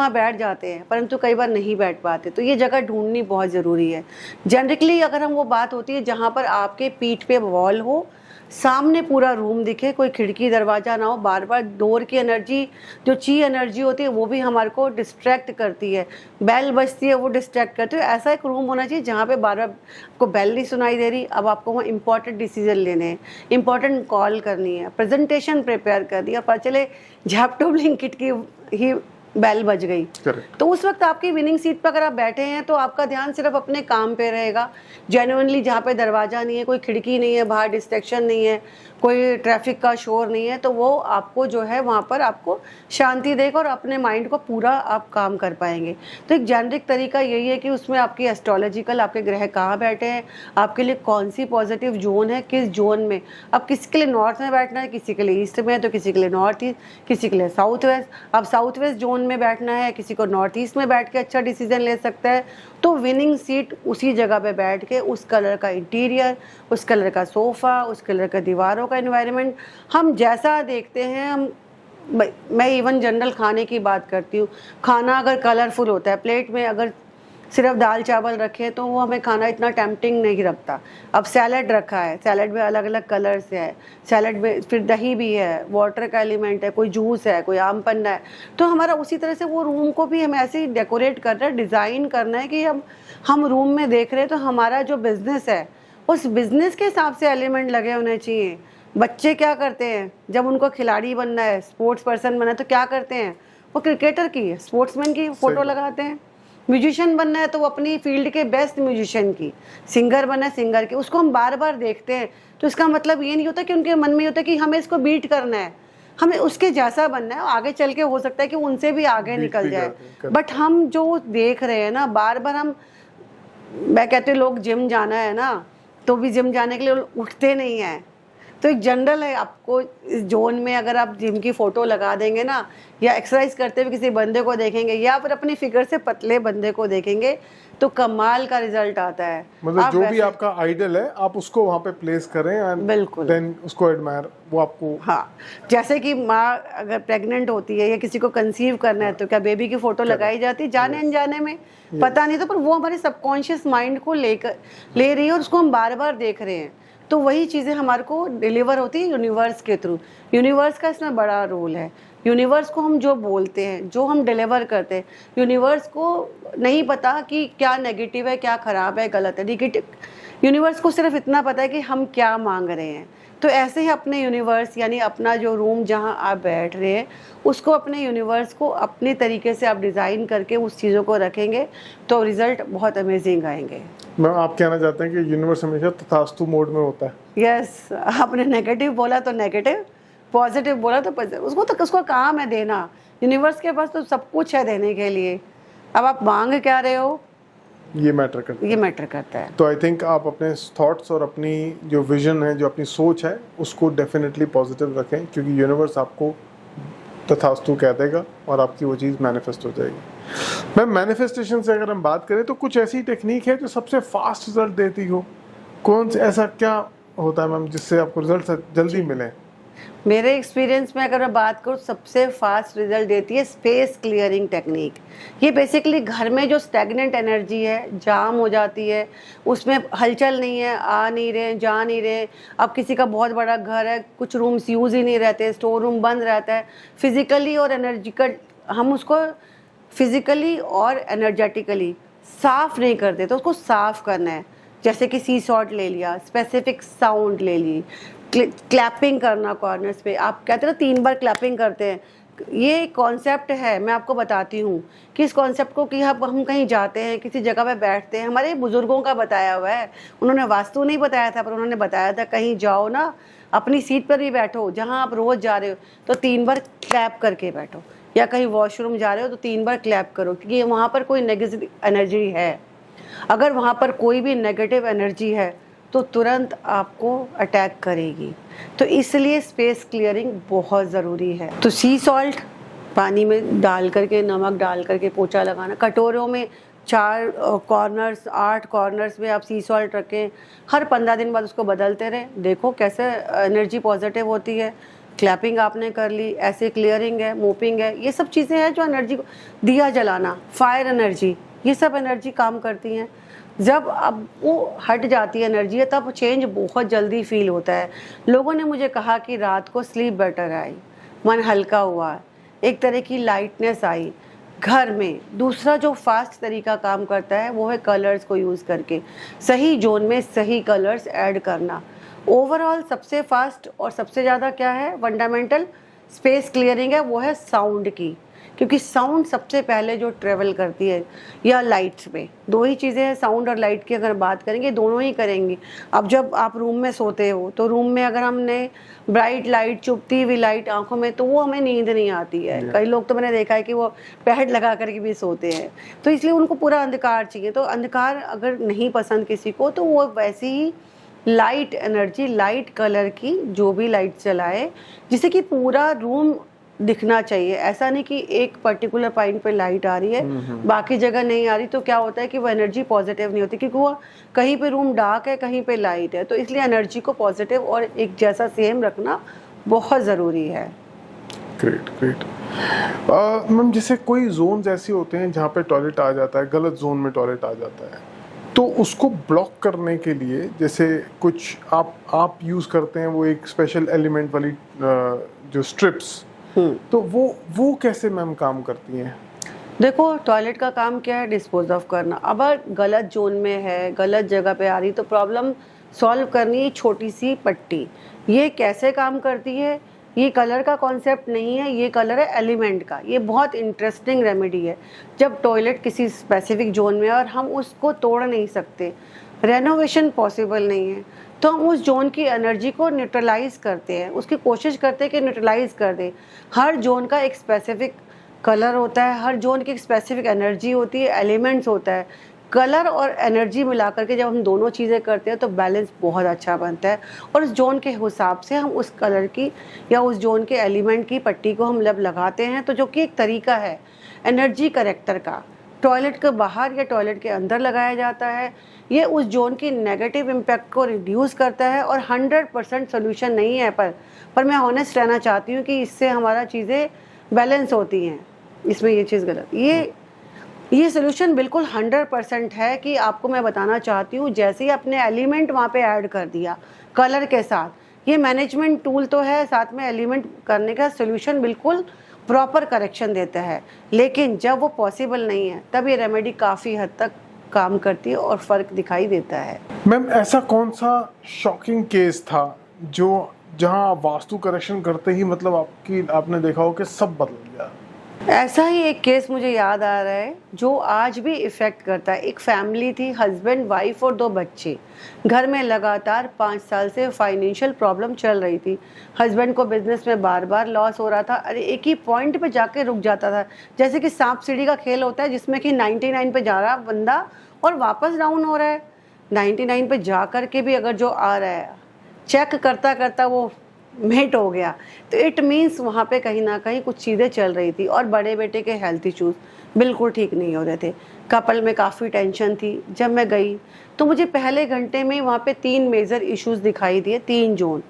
बैठ जाते हैं, परंतु कई बार नहीं बैठ पाते। तो ये जगह ढूंढनी बहुत ज़रूरी है। जनरली अगर हम वो बात होती है जहाँ पर आपके पीठ पे वॉल हो, सामने पूरा रूम दिखे, कोई खिड़की दरवाज़ा ना हो, बार बार डोर की एनर्जी, जो ची एनर्जी होती है वो भी हमारे को डिस्ट्रैक्ट करती है। बेल बजती है वो डिस्ट्रैक्ट करती है। ऐसा एक रूम होना चाहिए जहाँ पे बार बार आपको बेल नहीं सुनाई दे रही। अब आपको वहाँ इंपॉर्टेंट डिसीजन लेने हैं, इंपॉर्टेंट कॉल करनी है, प्रेजेंटेशन प्रिपेयर करनी है, और पता चले झैप्टो ब्लिंकिट की ही बेल बज गई। तो उस वक्त आपकी विनिंग सीट पर अगर आप बैठे हैं तो आपका ध्यान सिर्फ अपने काम पे रहेगा। जेन्युइनली जहाँ पे दरवाज़ा नहीं है, कोई खिड़की नहीं है, बाहर डिस्ट्रैक्शन नहीं है, कोई ट्रैफिक का शोर नहीं है, तो वो आपको जो है वहाँ पर आपको शांति देगा और अपने माइंड को पूरा आप काम कर पाएंगे। तो एक जेनरिक तरीका यही है कि उसमें आपकी एस्ट्रोलॉजिकल, आपके ग्रह कहाँ बैठे हैं, आपके लिए कौन सी पॉजिटिव जोन है, किस जोन में। अब किसी के लिए नॉर्थ में बैठना है, किसी के लिए ईस्ट में, तो किसी के लिए नॉर्थ ईस्ट, किसी के लिए साउथ वेस्ट। अब साउथ वेस्ट जोन में बैठना है, किसी को नॉर्थ ईस्ट में बैठ के अच्छा डिसीजन ले सकता है। तो विनिंग सीट उसी जगह पे बैठ के, उस कलर का इंटीरियर, उस कलर का सोफ़ा, उस कलर का दीवारों का एनवायरनमेंट, हम जैसा देखते हैं, मैं इवन जनरल खाने की बात करती हूँ। खाना अगर कलरफुल होता है, प्लेट में अगर सिर्फ दाल चावल रखे तो वो हमें खाना इतना टेम्पटिंग नहीं रखता। अब सैलड रखा है, सैलड में अलग अलग कलर से है, सैलड में फिर दही भी है, वाटर का एलिमेंट है, कोई जूस है, कोई आम पन्ना है। तो हमारा उसी तरह से वो रूम को भी हमें ऐसे ही डेकोरेट करना है, डिज़ाइन करना है कि हम रूम में देख रहे हैं तो हमारा जो बिज़नेस है उस बिज़नेस के हिसाब से एलिमेंट लगे होने चाहिए। बच्चे क्या करते हैं जब उनको खिलाड़ी बनना है, स्पोर्ट्स पर्सन बनना है, तो क्या करते हैं? वो क्रिकेटर की, स्पोर्ट्समैन की फ़ोटो लगाते हैं। म्यूजिशियन बनना है तो वो अपनी फील्ड के बेस्ट म्यूजिशियन की, सिंगर बनना है सिंगर की। उसको हम बार बार देखते हैं तो इसका मतलब ये नहीं होता कि उनके मन में ये होता है कि हमें इसको बीट करना है, हमें उसके जैसा बनना है। आगे चल के हो सकता है कि उनसे भी आगे निकल जाए, बट हम जो देख रहे हैं ना, बार बार हम, मैं कहती हूँ लोग जिम जाना है ना, तो भी जिम जाने के लिए उठते नहीं हैं। तो एक जनरल है, आपको इस जोन में अगर आप जिम की फ़ोटो लगा देंगे ना, या एक्सरसाइज करते हुए किसी बंदे को देखेंगे, या फिर अपनी फिगर से पतले बंदे को देखेंगे, तो कमाल का रिजल्ट आता है। मतलब जो भी आपका आइडल है आप उसको वहाँ पे प्लेस करें एंड बिल्कुल देन उसको एडमायर, वो आपको। हाँ, जैसे कि माँ अगर प्रेग्नेंट होती है या किसी को कंसीव करना है तो क्या बेबी की फ़ोटो लगाई जाती है? जाने अनजाने में, पता नहीं, तो पर वो हमारे सबकॉन्शियस माइंड को ले रही है और उसको हम बार बार देख रहे हैं। तो वही चीज़ें हमारे को डिलीवर होती है यूनिवर्स के थ्रू। यूनिवर्स का इसमें बड़ा रोल है। यूनिवर्स को हम जो बोलते हैं, जो हम डिलीवर करते हैं, यूनिवर्स को नहीं पता कि क्या नेगेटिव है, क्या ख़राब है, गलत है। नेगेटिव यूनिवर्स को सिर्फ इतना पता है कि हम क्या मांग रहे हैं। तो ऐसे ही अपने यूनिवर्स यानी अपना जो रूम जहाँ आप बैठ रहे हैं, उसको अपने यूनिवर्स को अपने तरीके से आप डिज़ाइन करके उस चीज़ों को रखेंगे तो रिज़ल्ट बहुत अमेजिंग आएंगे। मैम आप कहना चाहते हैं कि यूनिवर्स हमेशा तथास्तु मोड में होता है? यस, आपने नेगेटिव बोला तो नेगेटिव, पॉजिटिव बोला तो पॉजिटिव। उसका काम है देना। यूनिवर्स के पास तो सब कुछ है देने के लिए। अब आप मांग क्या रहे हो, ये मैटर करता है। ये मैटर करता है। तो आई थिंक आप अपने थॉट्स और अपनी जो विजन है, जो अपनी सोच है, उसको डेफिनेटली पॉजिटिव रखें, क्योंकि यूनिवर्स आपको तथास्तु कह देगा और आपकी वो चीज़ मैनिफेस्ट हो जाएगी। मैम मैनिफेस्टेशन से अगर हम बात करें तो कुछ ऐसी टेक्निक है जो सबसे फास्ट रिजल्ट देती हो? कौन सा ऐसा क्या होता है मैम जिससे आपको रिजल्ट जल्दी मिले? मेरे एक्सपीरियंस में अगर मैं बात करूँ, सबसे फास्ट रिजल्ट देती है स्पेस क्लियरिंग टेक्निक। ये बेसिकली घर में जो स्टैग्नेंट एनर्जी है, जाम हो जाती है, उसमें हलचल नहीं है, आ नहीं रहे, जा नहीं रहे। अब किसी का बहुत बड़ा घर है, कुछ रूम्स यूज़ ही नहीं रहते, स्टोर रूम बंद रहता है, फिजिकली और एनर्जिकल हम उसको फिजिकली और एनर्जेटिकली साफ़ नहीं करते, तो उसको साफ़ करना है। जैसे कि सी सॉल्ट ले लिया, स्पेसिफिक साउंड ले ली, क्लैपिंग करना कॉर्नर्स पे। आप कहते हैं ना 3 बार क्लैपिंग करते हैं, ये कॉन्सेप्ट है। मैं आपको बताती हूँ कि इस कॉन्सेप्ट को कि हम कहीं जाते हैं, किसी जगह पे बैठते हैं, हमारे बुजुर्गों का बताया हुआ है। उन्होंने वास्तु नहीं बताया था, पर उन्होंने बताया था कहीं जाओ ना, अपनी सीट पर भी बैठो जहाँ आप रोज़ जा रहे हो, तो 3 बार क्लैप करके बैठो। या कहीं वॉशरूम जा रहे हो तो 3 बार क्लैप करो, क्योंकि वहाँ पर कोई नेगेटिव एनर्जी है। अगर वहाँ पर कोई भी नेगेटिव एनर्जी है तो तुरंत आपको अटैक करेगी। तो इसलिए स्पेस क्लियरिंग बहुत ज़रूरी है। तो सी सॉल्ट पानी में डाल करके, नमक डाल करके पोछा लगाना। कटोरों में 4 कॉर्नर्स, 8 कॉर्नर्स में आप सी सॉल्ट रखें। हर 15 दिन बाद उसको बदलते रहें, देखो कैसे एनर्जी पॉजिटिव होती है। क्लैपिंग आपने कर ली, ऐसे क्लियरिंग है, मोपिंग है, ये सब चीज़ें हैं जो एनर्जी को, दिया जलाना, फायर एनर्जी, ये सब एनर्जी काम करती हैं। जब अब वो हट जाती है एनर्जी है, तब चेंज बहुत जल्दी फील होता है। लोगों ने मुझे कहा कि रात को स्लीप बेटर आई, मन हल्का हुआ, एक तरह की लाइटनेस आई घर में। दूसरा जो फास्ट तरीका काम करता है वो है कलर्स को यूज़ करके सही जोन में सही कलर्स ऐड करना। ओवरऑल सबसे फास्ट और सबसे ज़्यादा क्या है, फंडामेंटल स्पेस क्लियरिंग है, वो है साउंड की, क्योंकि साउंड सबसे पहले जो ट्रेवल करती है, या लाइट्स में। 2 ही चीज़ें हैं, साउंड और लाइट की अगर बात करेंगे, दोनों ही करेंगे। अब जब आप रूम में सोते हो तो रूम में अगर हमने ब्राइट लाइट, चुभती हुई लाइट आंखों में, तो वो हमें नींद नहीं आती है। कई लोग तो मैंने देखा है कि वो पैड लगा करके भी सोते हैं, तो इसलिए उनको पूरा अंधकार चाहिए। तो अंधकार अगर नहीं पसंद किसी को, तो वो वैसी ही लाइट एनर्जी, लाइट कलर की जो भी लाइट चलाए, जिससे कि पूरा रूम दिखना चाहिए। ऐसा नहीं कि एक पर्टिकुलर पॉइंट पे लाइट आ रही है, बाकी जगह नहीं आ रही, तो क्या होता है कि वो एनर्जी पॉजिटिव नहीं होती, क्योंकि वो कहीं पे रूम डार्क है, कहीं पे लाइट है। तो इसलिए एनर्जी को पॉजिटिव और एक जैसा सेम रखना बहुत ज़रूरी है। Great great. मैम जैसे कोई जोन्स ऐसे होते हैं जहाँ पे टॉयलेट आ जाता है, गलत जोन में टॉयलेट आ जाता है, तो उसको ब्लॉक करने के लिए जैसे कुछ आप यूज़ करते हैं, वो एक स्पेशल एलिमेंट वाली जो स्ट्रिप्स, तो वो कैसे मैम काम करती हैं? देखो, टॉयलेट का काम क्या है, डिस्पोज ऑफ करना। अब गलत जोन में है, गलत जगह पे आ रही, तो प्रॉब्लम सॉल्व करनी है छोटी सी पट्टी। ये कैसे काम करती है, ये कलर का कॉन्सेप्ट नहीं है, ये कलर है एलिमेंट का। ये बहुत इंटरेस्टिंग रेमेडी है। जब टॉयलेट किसी स्पेसिफिक जोन में है और हम उसको तोड़ नहीं सकते, रेनोवेशन पॉसिबल नहीं है, तो हम उस जोन की एनर्जी को न्यूट्रलाइज करते हैं, उसकी कोशिश करते हैं कि न्यूट्रलाइज कर दें। हर जोन का एक स्पेसिफिक कलर होता है, हर जोन की एक स्पेसिफिक एनर्जी होती है, एलिमेंट्स होता है। कलर और एनर्जी मिला करके जब हम दोनों चीज़ें करते हैं तो बैलेंस बहुत अच्छा बनता है, और उस जोन के हिसाब से हम उस कलर की या उस जोन के एलिमेंट की पट्टी को हम लगाते हैं। तो जो कि एक तरीका है एनर्जी करेक्टर का, टॉयलेट के बाहर या टॉयलेट के अंदर लगाया जाता है। ये उस जोन की नेगेटिव इम्पैक्ट को रिड्यूस करता है, और 100% सोल्यूशन नहीं है, पर मैं ऑनेस्ट रहना चाहती हूँ कि इससे हमारा चीज़ें बैलेंस होती हैं। इसमें ये चीज़ गलत, ये सोल्यूशन बिल्कुल 100% है कि आपको मैं बताना चाहती हूँ। जैसे ही अपने एलिमेंट वहाँ पे ऐड कर दिया कलर के साथ, ये मैनेजमेंट टूल तो है, साथ में एलिमेंट करने का सोल्यूशन बिल्कुल प्रॉपर करेक्शन देता है, लेकिन जब वो पॉसिबल नहीं है तब ये रेमेडी काफ़ी हद तक काम करती है और फ़र्क दिखाई देता है। मैम ऐसा कौन सा शॉकिंग केस था जो जहां वास्तु करेक्शन करते ही मतलब आपने देखा हो कि सब बदल गया? ऐसा ही एक केस मुझे याद आ रहा है जो आज भी इफ़ेक्ट करता है। एक फैमिली थी, हस्बैंड वाइफ और 2 बच्चे। घर में लगातार 5 साल से फाइनेंशियल प्रॉब्लम चल रही थी। हस्बैंड को बिजनेस में बार बार लॉस हो रहा था। अरे एक ही पॉइंट पे जाके रुक जाता था, जैसे कि सांप सीढ़ी का खेल होता है जिसमें कि 99 पे जा रहा बंदा और वापस डाउन हो रहा है। 99 पे जा कर के भी अगर जो आ रहा है, चेक करता करता वो मेट हो गया, तो इट मीन्स वहाँ पे कहीं ना कहीं कुछ चीज़ें चल रही थी। और बड़े बेटे के हेल्थ इश्यूज बिल्कुल ठीक नहीं हो रहे थे। कपल में काफ़ी टेंशन थी। जब मैं गई तो मुझे पहले घंटे में वहाँ पे 3 मेजर इश्यूज दिखाई दिए। 3 जोन,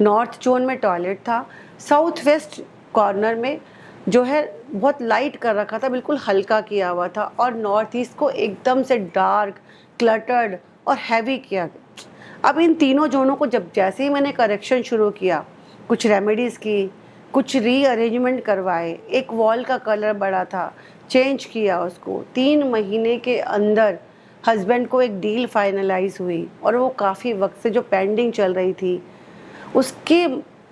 नॉर्थ जोन में टॉयलेट था, साउथ वेस्ट कॉर्नर में जो है बहुत लाइट कर रखा था, बिल्कुल हल्का किया हुआ था, और नॉर्थ ईस्ट को एकदम से डार्क, क्लटर्ड और हैवी किया। अब इन तीनों जोनों को जब जैसे ही मैंने करेक्शन शुरू किया, कुछ रेमेडीज़ की, कुछ रीअरेंजमेंट करवाए, एक वॉल का कलर बड़ा था, चेंज किया उसको, 3 महीने के अंदर हस्बैंड को एक डील फाइनलाइज हुई। और वो काफ़ी वक्त से जो पेंडिंग चल रही थी, उसके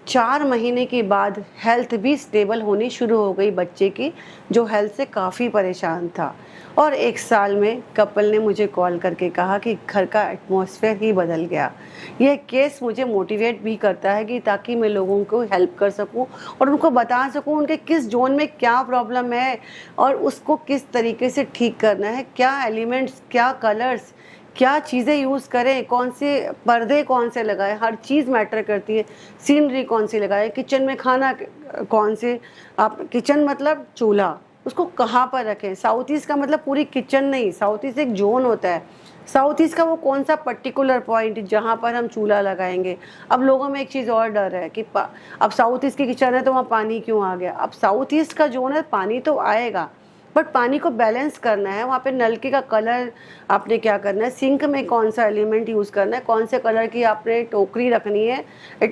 4 महीने के बाद हेल्थ भी स्टेबल होनी शुरू हो गई बच्चे की, जो हेल्थ से काफ़ी परेशान था। और 1 साल में कपल ने मुझे कॉल करके कहा कि घर का एटमॉस्फेयर ही बदल गया। यह केस मुझे मोटिवेट भी करता है कि ताकि मैं लोगों को हेल्प कर सकूं और उनको बता सकूं उनके किस जोन में क्या प्रॉब्लम है और उसको किस तरीके से ठीक करना है, क्या एलिमेंट्स, क्या कलर्स, क्या चीज़ें यूज़ करें, कौन से पर्दे कौन से लगाएं, हर चीज़ मैटर करती है। सीनरी कौन सी लगाएं, किचन में खाना कौन से, आप किचन मतलब चूल्हा, उसको कहाँ पर रखें। साउथ ईस्ट का मतलब पूरी किचन नहीं, साउथ ईस्ट एक जोन होता है। साउथ ईस्ट का वो कौन सा पर्टिकुलर पॉइंट जहाँ पर हम चूल्हा लगाएंगे। अब लोगों में एक चीज़ और डर है कि अब साउथ ईस्ट की किचन है तो वहाँ पानी क्यों आ गया। अब साउथ ईस्ट का जोन है, पानी तो आएगा बट पानी को बैलेंस करना है। वहाँ पे नलके का कलर आपने क्या करना है, सिंक में कौन सा एलिमेंट यूज़ करना है, कौन से कलर की आपने टोकरी रखनी है,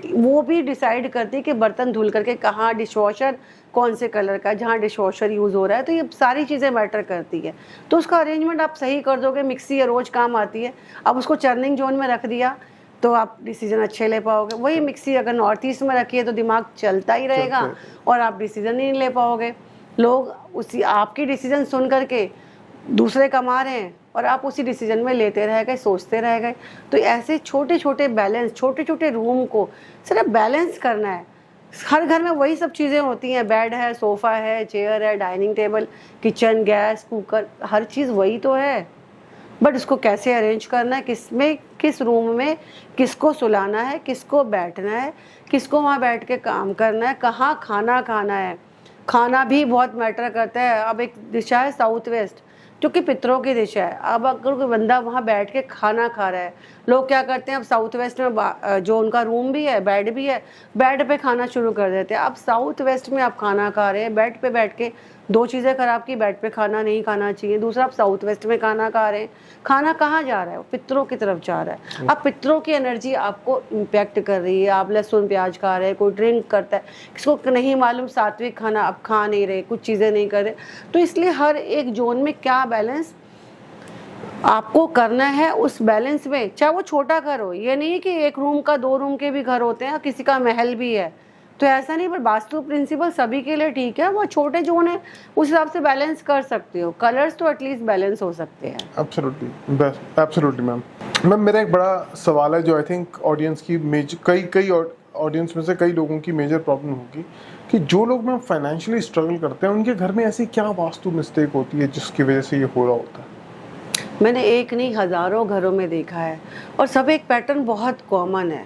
वो भी डिसाइड करती है कि बर्तन धुल करके कहाँ डिशवॉशर कौन से कलर का, जहाँ डिशवॉशर यूज़ हो रहा है। तो ये सारी चीज़ें मैटर करती है। तो उसका अरेंजमेंट आप सही कर दोगे। मिक्सी है, रोज़ काम आती है, अब उसको चर्निंग जोन में रख दिया तो आप डिसीजन अच्छे ले पाओगे। वही मिक्सी अगर नॉर्थ ईस्ट में रखी है तो दिमाग चलता ही रहेगा और आप डिसीजन ही नहीं ले पाओगे। लोग उसी आपकी डिसीजन सुन करके दूसरे कमा रहे हैं और आप उसी डिसीजन में लेते रह गए, सोचते रह गए। तो ऐसे छोटे छोटे बैलेंस, छोटे छोटे रूम को सिर्फ बैलेंस करना है। हर घर में वही सब चीज़ें होती हैं, बेड है, सोफ़ा है, चेयर है, dining table, kitchen, gas, cooker, हर चीज़ वही तो है। बट उसको कैसे अरेंज करना है, किसमें, किस रूम में किसको सुलाना है, किसको बैठना है, किसको वहाँ बैठ के काम करना है, कहाँ खाना खाना है। खाना भी बहुत मैटर करता है। अब एक दिशा है साउथ वेस्ट जो कि पितरों की दिशा है। अब अगर कोई बंदा वहाँ बैठ के खाना खा रहा है, लोग क्या करते हैं, अब साउथ वेस्ट में जो उनका रूम भी है, बेड भी है, बेड पे खाना शुरू कर देते हैं। अब साउथ वेस्ट में आप खाना खा रहे हैं बेड पे बैठ के, 2 चीज़ें खराब की, बेड पे खाना नहीं खाना चाहिए। दूसरा, आप साउथ वेस्ट में खाना खा रहे हैं, खाना कहाँ जा रहा है, वो पितरों की तरफ जा रहा है। अब पितरों की एनर्जी आपको इम्पैक्ट कर रही है। आप लहसुन प्याज खा रहे हैं, कोई ड्रिंक करता है, किसको नहीं मालूम सात्विक खाना अब खा नहीं रहे, कुछ चीज़ें नहीं कर रहे। तो इसलिए हर एक जोन में क्या बैलेंस आपको करना है, उस बैलेंस में, चाहे वो छोटा घर हो, ये नहीं कि 1 रूम का 2 रूम के भी घर होते हैं, किसी का महल भी है, तो ऐसा नहीं। पर वास्तु प्रिंसिपल सभी के लिए ठीक है। वो छोटे जोन है, उस हिसाब से बैलेंस कर सकते हो। कलर्स तो एटलीस्ट बैलेंस हो सकते हैं। Absolutely ma'am. मेरा एक बड़ा सवाल है जो आई थिंक ऑडियंस की कई ऑडियंस में से कई लोगों की मेजर प्रॉब्लम होगी कि जो लोग मैम फाइनेंशियली स्ट्रगल करते हैं, उनके घर में ऐसी क्या वास्तु मिस्टेक होती है जिसकी वजह से ये हो रहा होता है? मैंने एक नहीं हज़ारों घरों में देखा है और सब एक पैटर्न बहुत कॉमन है।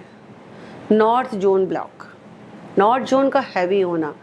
North zone block, north zone का हैवी होना,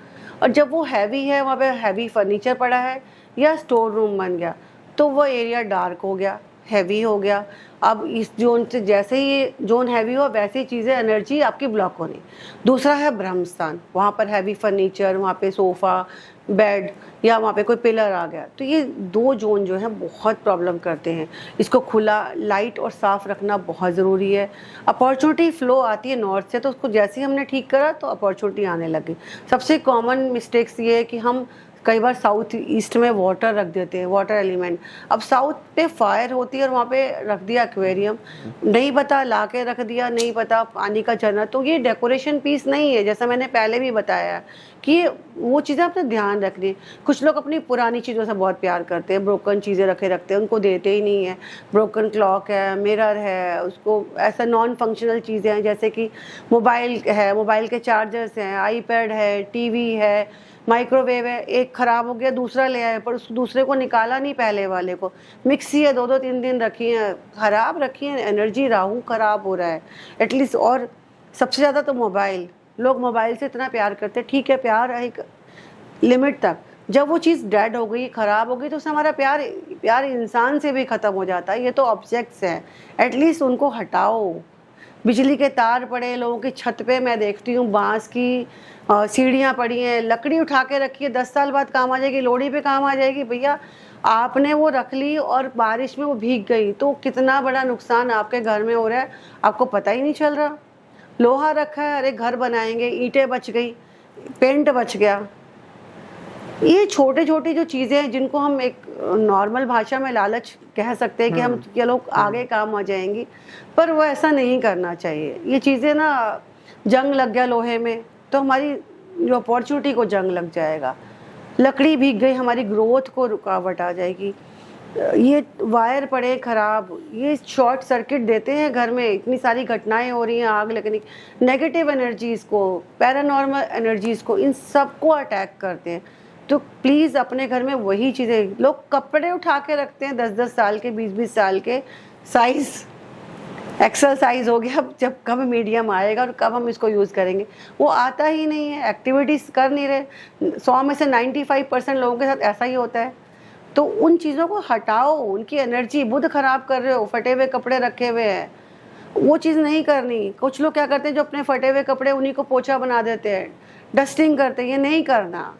और जब वो हैवी है, वहाँ पे हैवी फर्नीचर पड़ा है या स्टोर रूम बन गया, तो वो एरिया डार्क हो गया। हैवी हो गया। अब इस जोन से जैसे ही ये जोन हैवी हुआ वैसे ही चीज़ें एनर्जी आपकी ब्लॉक होनी। दूसरा है ब्रह्म स्थान, वहाँ पर हैवी फर्नीचर, वहाँ पे सोफ़ा, बेड या वहाँ पे कोई पिलर आ गया, तो ये 2 जोन जो है बहुत प्रॉब्लम करते हैं। इसको खुला, लाइट और साफ़ रखना बहुत ज़रूरी है। अपॉर्चुनिटी फ्लो आती है नॉर्थ से, तो उसको जैसे ही हमने ठीक करा तो अपॉर्चुनिटी आने लगी। सबसे कॉमन मिस्टेक्स ये है कि हम कई बार साउथ ईस्ट में वाटर रख देते हैं, वाटर एलिमेंट। अब साउथ पे फायर होती है और वहाँ पे रख दिया एक्वेरियम, नहीं पता ला के रख दिया, नहीं पता पानी का झरना। तो ये डेकोरेशन पीस नहीं है, जैसा मैंने पहले भी बताया कि वो चीज़ें आपने ध्यान रखनी है। कुछ लोग अपनी पुरानी चीज़ों से बहुत प्यार करते हैं, ब्रोकन चीज़ें रखते हैं, उनको देते ही नहीं है। ब्रोकन क्लॉक है, मिरर है, उसको ऐसा नॉन फंक्शनल चीज़ें हैं जैसे कि मोबाइल है, मोबाइल के चार्जर्स हैं, आईपैड है, टीवी है, माइक्रोवेव है। एक ख़राब हो गया दूसरा ले आए, पर उस दूसरे को निकाला नहीं पहले वाले को। मिक्सी है 2-2 3-3 रखी हैं, ख़राब रखी हैं, एनर्जी राहु ख़राब हो रहा है एटलीस्ट। और सबसे ज़्यादा तो मोबाइल, लोग मोबाइल से इतना प्यार करते हैं। ठीक है, प्यार एक लिमिट तक, जब वो चीज़ डेड हो गई, ख़राब हो गई, तो उससे हमारा प्यार इंसान से भी ख़त्म हो जाता है। ये तो ऑब्जेक्ट्स हैं, एटलीस्ट उनको हटाओ। बिजली के तार पड़े लोगों की छत पे, मैं देखती हूँ बांस की सीढ़ियाँ पड़ी हैं, लकड़ी उठा के रखी है, 10 साल बाद काम आ जाएगी, लोहड़ी पे काम आ जाएगी। भैया आपने वो रख ली और बारिश में वो भीग गई, तो कितना बड़ा नुकसान आपके घर में हो रहा है, आपको पता ही नहीं चल रहा। लोहा रखा है, अरे घर बनाएंगे, ईंटें बच गई, पेंट बच गया। ये छोटे छोटी जो चीज़ें हैं जिनको हम एक नॉर्मल भाषा में लालच कह सकते हैं कि हम चलो आगे काम आ जाएंगी, पर वो ऐसा नहीं करना चाहिए। ये चीज़ें ना, जंग लग गया लोहे में तो हमारी जो अपॉर्चुनिटी को जंग लग जाएगा। लकड़ी भीग गई, हमारी ग्रोथ को रुकावट आ जाएगी। ये वायर पड़े ख़राब, ये शॉर्ट सर्किट देते हैं घर में। इतनी सारी घटनाएं हो रही हैं, आग लगने, नेगेटिव एनर्जीज़ को, पैरानॉर्मल एनर्जीज़ को, इन सब को अटैक करते हैं। तो प्लीज़ अपने घर में वही चीज़ें, लोग कपड़े उठा के रखते हैं 10-10 साल के, 20-20 साल के, साइज़ एक्सेल साइज़ हो गया। अब जब कब मीडियम आएगा और कब हम इसको यूज़ करेंगे, वो आता ही नहीं है। एक्टिविटीज़ कर नहीं रहे। 100 में से 95% लोगों के साथ ऐसा ही होता है। तो उन चीज़ों को हटाओ, उनकी एनर्जी, बुध खराब कर रहे हो, फटे हुए कपड़े रखे हुए हैं, वो चीज़ नहीं करनी। कुछ लोग क्या करते हैं, जो अपने फटे हुए कपड़े उन्हीं को पोछा बना देते हैं, डस्टिंग करते हैं, ये नहीं करना।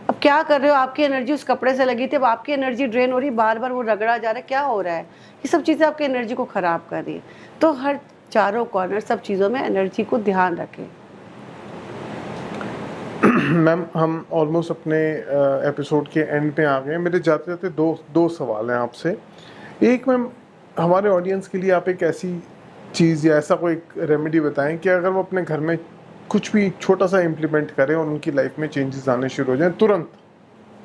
अब क्या कर रहे हो, आपकी एनर्जी उस कपड़े से लगी थी, अब आपकी एनर्जी ड्रेन हो रही, बार बार वो रगड़ा जा रहा है, क्या हो रहा है? ये सब चीज़ें आपकी एनर्जी को ख़राब कर रही है। तो हर चारों कॉर्नर सब चीज़ों में एनर्जी को ध्यान रखें। मैम, हम ऑलमोस्ट अपने एपिसोड के एंड पे आ गए हैं। मेरे जाते जाते दो सवाल हैं आपसे। एक, मैम, हमारे ऑडियंस के लिए आप एक ऐसी चीज़ या ऐसा कोई रेमेडी बताएं कि अगर वो अपने घर में कुछ भी छोटा सा इम्प्लीमेंट करें और उनकी लाइफ में चेंजेस आने शुरू हो जाएं तुरंत,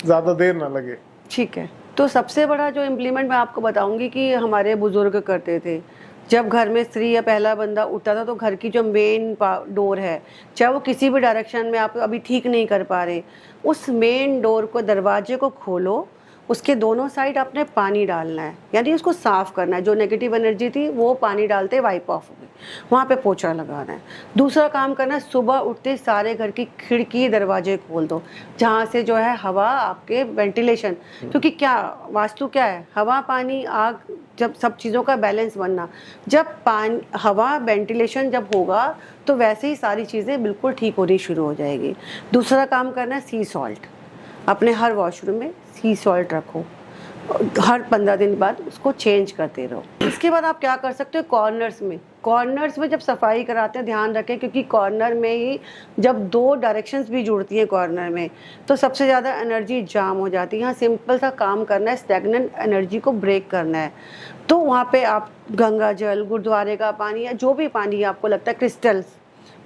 ज़्यादा देर ना लगे। ठीक है, तो सबसे बड़ा जो इम्प्लीमेंट मैं आपको बताऊंगी कि हमारे बुजुर्ग करते थे। जब घर में स्त्री या पहला बंदा उठता था तो घर की जो मेन डोर है, चाहे वो किसी भी डायरेक्शन में आप अभी ठीक नहीं कर पा रहे, उस मेन डोर को, दरवाजे को खोलो, उसके दोनों साइड आपने पानी डालना है, यानी उसको साफ़ करना है। जो नेगेटिव एनर्जी थी वो पानी डालते वाइप ऑफ हो गई, वहाँ पे पोछा लगाना है। दूसरा काम करना है, सुबह उठते सारे घर की खिड़की दरवाजे खोल दो, जहाँ से जो है हवा, आपके वेंटिलेशन, क्योंकि क्या वास्तु क्या है, हवा, पानी, आग, जब सब चीज़ों का बैलेंस बनना। जब पानी, हवा, वेंटिलेशन जब होगा तो वैसे ही सारी चीज़ें बिल्कुल ठीक होनी शुरू हो जाएगी। दूसरा काम करना है, सी सॉल्ट, अपने हर वॉशरूम में सी सॉल्ट रखो, हर 15 दिन बाद उसको चेंज करते रहो। इसके बाद आप क्या कर सकते हो, कॉर्नर्स में जब सफाई कराते हैं ध्यान रखें, क्योंकि कॉर्नर में ही जब 2 डायरेक्शंस भी जुड़ती हैं कॉर्नर में, तो सबसे ज़्यादा एनर्जी जाम हो जाती है। यहाँ सिंपल सा काम करना है, स्टैग्नेंट एनर्जी को ब्रेक करना है। तो वहाँ पे आप गंगा जल, गुरुद्वारे का पानी, या जो भी पानी आपको लगता है, क्रिस्टल्स,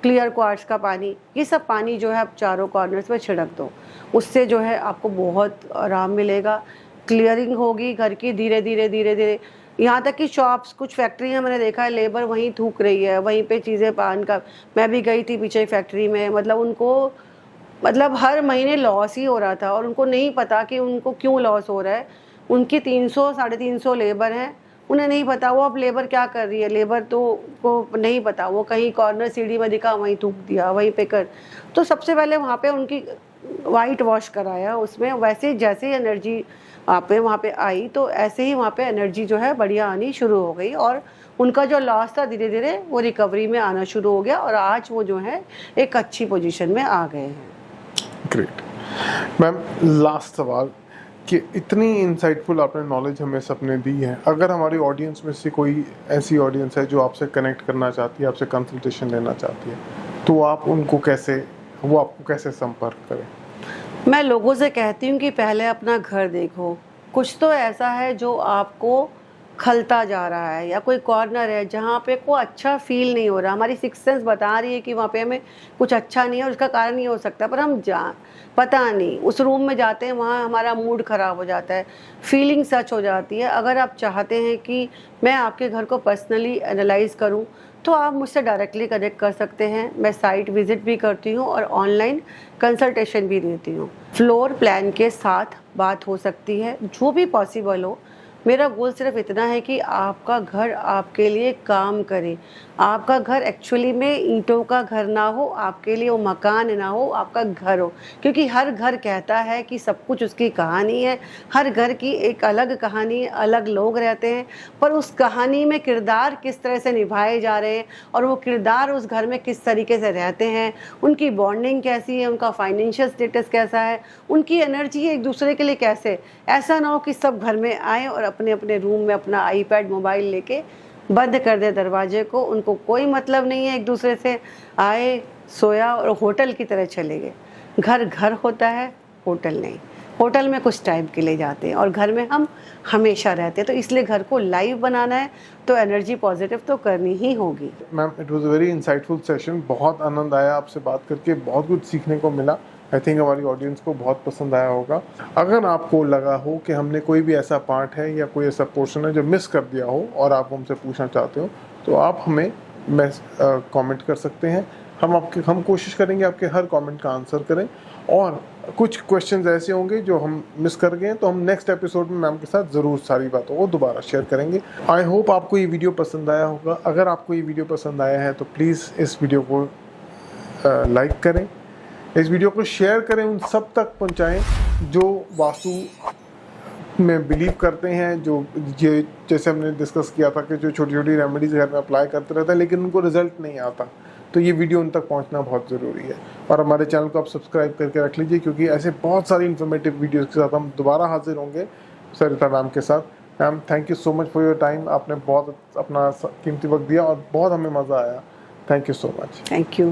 क्लियर क्वार्ट्स का पानी, ये सब पानी जो है आप चारों कॉर्नर्स में छिड़क दो। उससे जो है आपको बहुत आराम मिलेगा, क्लियरिंग होगी घर की धीरे धीरे। यहाँ तक कि शॉप्स, कुछ फैक्ट्रियाँ मैंने देखा है, लेबर वहीं थूक रही है, वहीं पे चीज़ें पान का। मैं भी गई थी पीछे फैक्ट्री में, उनको हर महीने लॉस ही हो रहा था और उनको नहीं पता कि उनको क्यों लॉस हो रहा है। उनकी 300-350 लेबर हैं, उन्हें नहीं पता वो अब लेबर क्या कर रही है, लेबर तो को नहीं पता, वो कहीं कॉर्नर सीढ़ी में दिखा वहीं थूक दिया, वहीं पे कर। तो सबसे पहले वहाँ पे उनकी वाइट वॉश कराया, उसमें वैसे जैसे एनर्जी आपे वहाँ पे आई तो ऐसे ही वहाँ पे एनर्जी जो है बढ़िया आनी शुरू हो गई और उनका जो लॉस था धीरे धीरे वो रिकवरी में आना शुरू हो गया और आज वो जो है एक अच्छी पोजीशन में आ गए हैं। ग्रेट मैम, लास्ट सवाल कि इतनी इंसाइटफुल आपने नॉलेज हमें सबने दी है, अगर हमारी ऑडियंस में से कोई ऐसी ऑडियंस है जो आपसे कनेक्ट करना चाहती है, आपसे कंसल्टेशन लेना चाहती है, तो आप उनको कैसे, वो आपको कैसे संपर्क करें? मैं लोगों से कहती हूँ कि पहले अपना घर देखो, कुछ तो ऐसा है जो आपको खलता जा रहा है या कोई कॉर्नर है जहाँ पे कोई अच्छा फील नहीं हो रहा, हमारी सिक्स सेंस बता रही है कि वहाँ पे हमें कुछ अच्छा नहीं है और उसका कारण ये हो सकता है, पर हम पता नहीं उस रूम में जाते हैं, वहाँ हमारा मूड ख़राब हो जाता है, फीलिंग सच हो जाती है। अगर आप चाहते हैं कि मैं आपके घर को पर्सनली एनालाइज करूँ तो आप मुझसे डायरेक्टली कनेक्ट कर सकते हैं। मैं साइट विज़िट भी करती हूँ और ऑनलाइन कंसल्टेशन भी देती हूँ। फ्लोर प्लान के साथ बात हो सकती है, जो भी पॉसिबल हो। मेरा गोल सिर्फ इतना है कि आपका घर आपके लिए काम करे, आपका घर एक्चुअली में ईंटों का घर ना हो, आपके लिए वो मकान ना हो, आपका घर हो। क्योंकि हर घर कहता है कि सब कुछ उसकी कहानी है, हर घर की एक अलग कहानी है, अलग लोग रहते हैं, पर उस कहानी में किरदार किस तरह से निभाए जा रहे हैं और वो किरदार उस घर में किस तरीके से रहते हैं, उनकी बॉन्डिंग कैसी है, उनका फाइनेंशियल स्टेटस कैसा है, उनकी एनर्जी एक दूसरे के लिए कैसे। ऐसा ना हो कि सब घर में आए और अपने अपने रूम में अपना आईपैड मोबाइल लेके बंद कर दे दरवाजे को, उनको कोई मतलब नहीं है एक दूसरे से, आए सोया और होटल की तरह चले गए। घर घर होता है, होटल नहीं। होटल में कुछ टाइम के लिए जाते हैं और घर में हम हमेशा रहते हैं, तो इसलिए घर को लाइव बनाना है तो एनर्जी पॉजिटिव तो करनी ही होगी। Ma'am, it was a very insightful session, बहुत आनंद आया आपसे बात करके, बहुत कुछ सीखने को मिला। आई थिंक हमारी ऑडियंस को बहुत पसंद आया होगा। अगर आपको लगा हो कि हमने कोई भी ऐसा पार्ट है या कोई ऐसा पोर्शन है जो मिस कर दिया हो और आप हमसे पूछना चाहते हो, तो आप हमें कमेंट कर सकते हैं। हम कोशिश करेंगे आपके हर कमेंट का आंसर करें, और कुछ क्वेश्चंस ऐसे होंगे जो हम मिस कर गए तो हम नेक्स्ट एपिसोड में मैम के साथ ज़रूर सारी बातों को दोबारा शेयर करेंगे। आई होप आपको ये वीडियो पसंद आया होगा। अगर आपको ये वीडियो पसंद आया है तो प्लीज़ इस वीडियो को लाइक करें, इस वीडियो को शेयर करें, उन सब तक पहुंचाएं जो वास्तु में बिलीव करते हैं, जो ये जैसे हमने डिस्कस किया था कि जो छोटी छोटी रेमेडीज़ घर में अप्लाई करते रहते हैं लेकिन उनको रिजल्ट नहीं आता, तो ये वीडियो उन तक पहुंचना बहुत ज़रूरी है। और हमारे चैनल को आप सब्सक्राइब करके रख लीजिए, क्योंकि ऐसे बहुत सारी इन्फॉर्मेटिव वीडियोज़ के साथ हम दोबारा हाजिर होंगे सरिता मैम के साथ। Ma'am, thank you so much for your time. आपने बहुत अपना कीमती वक्त दिया और बहुत हमें मज़ा आया। Thank you so much. Thank you.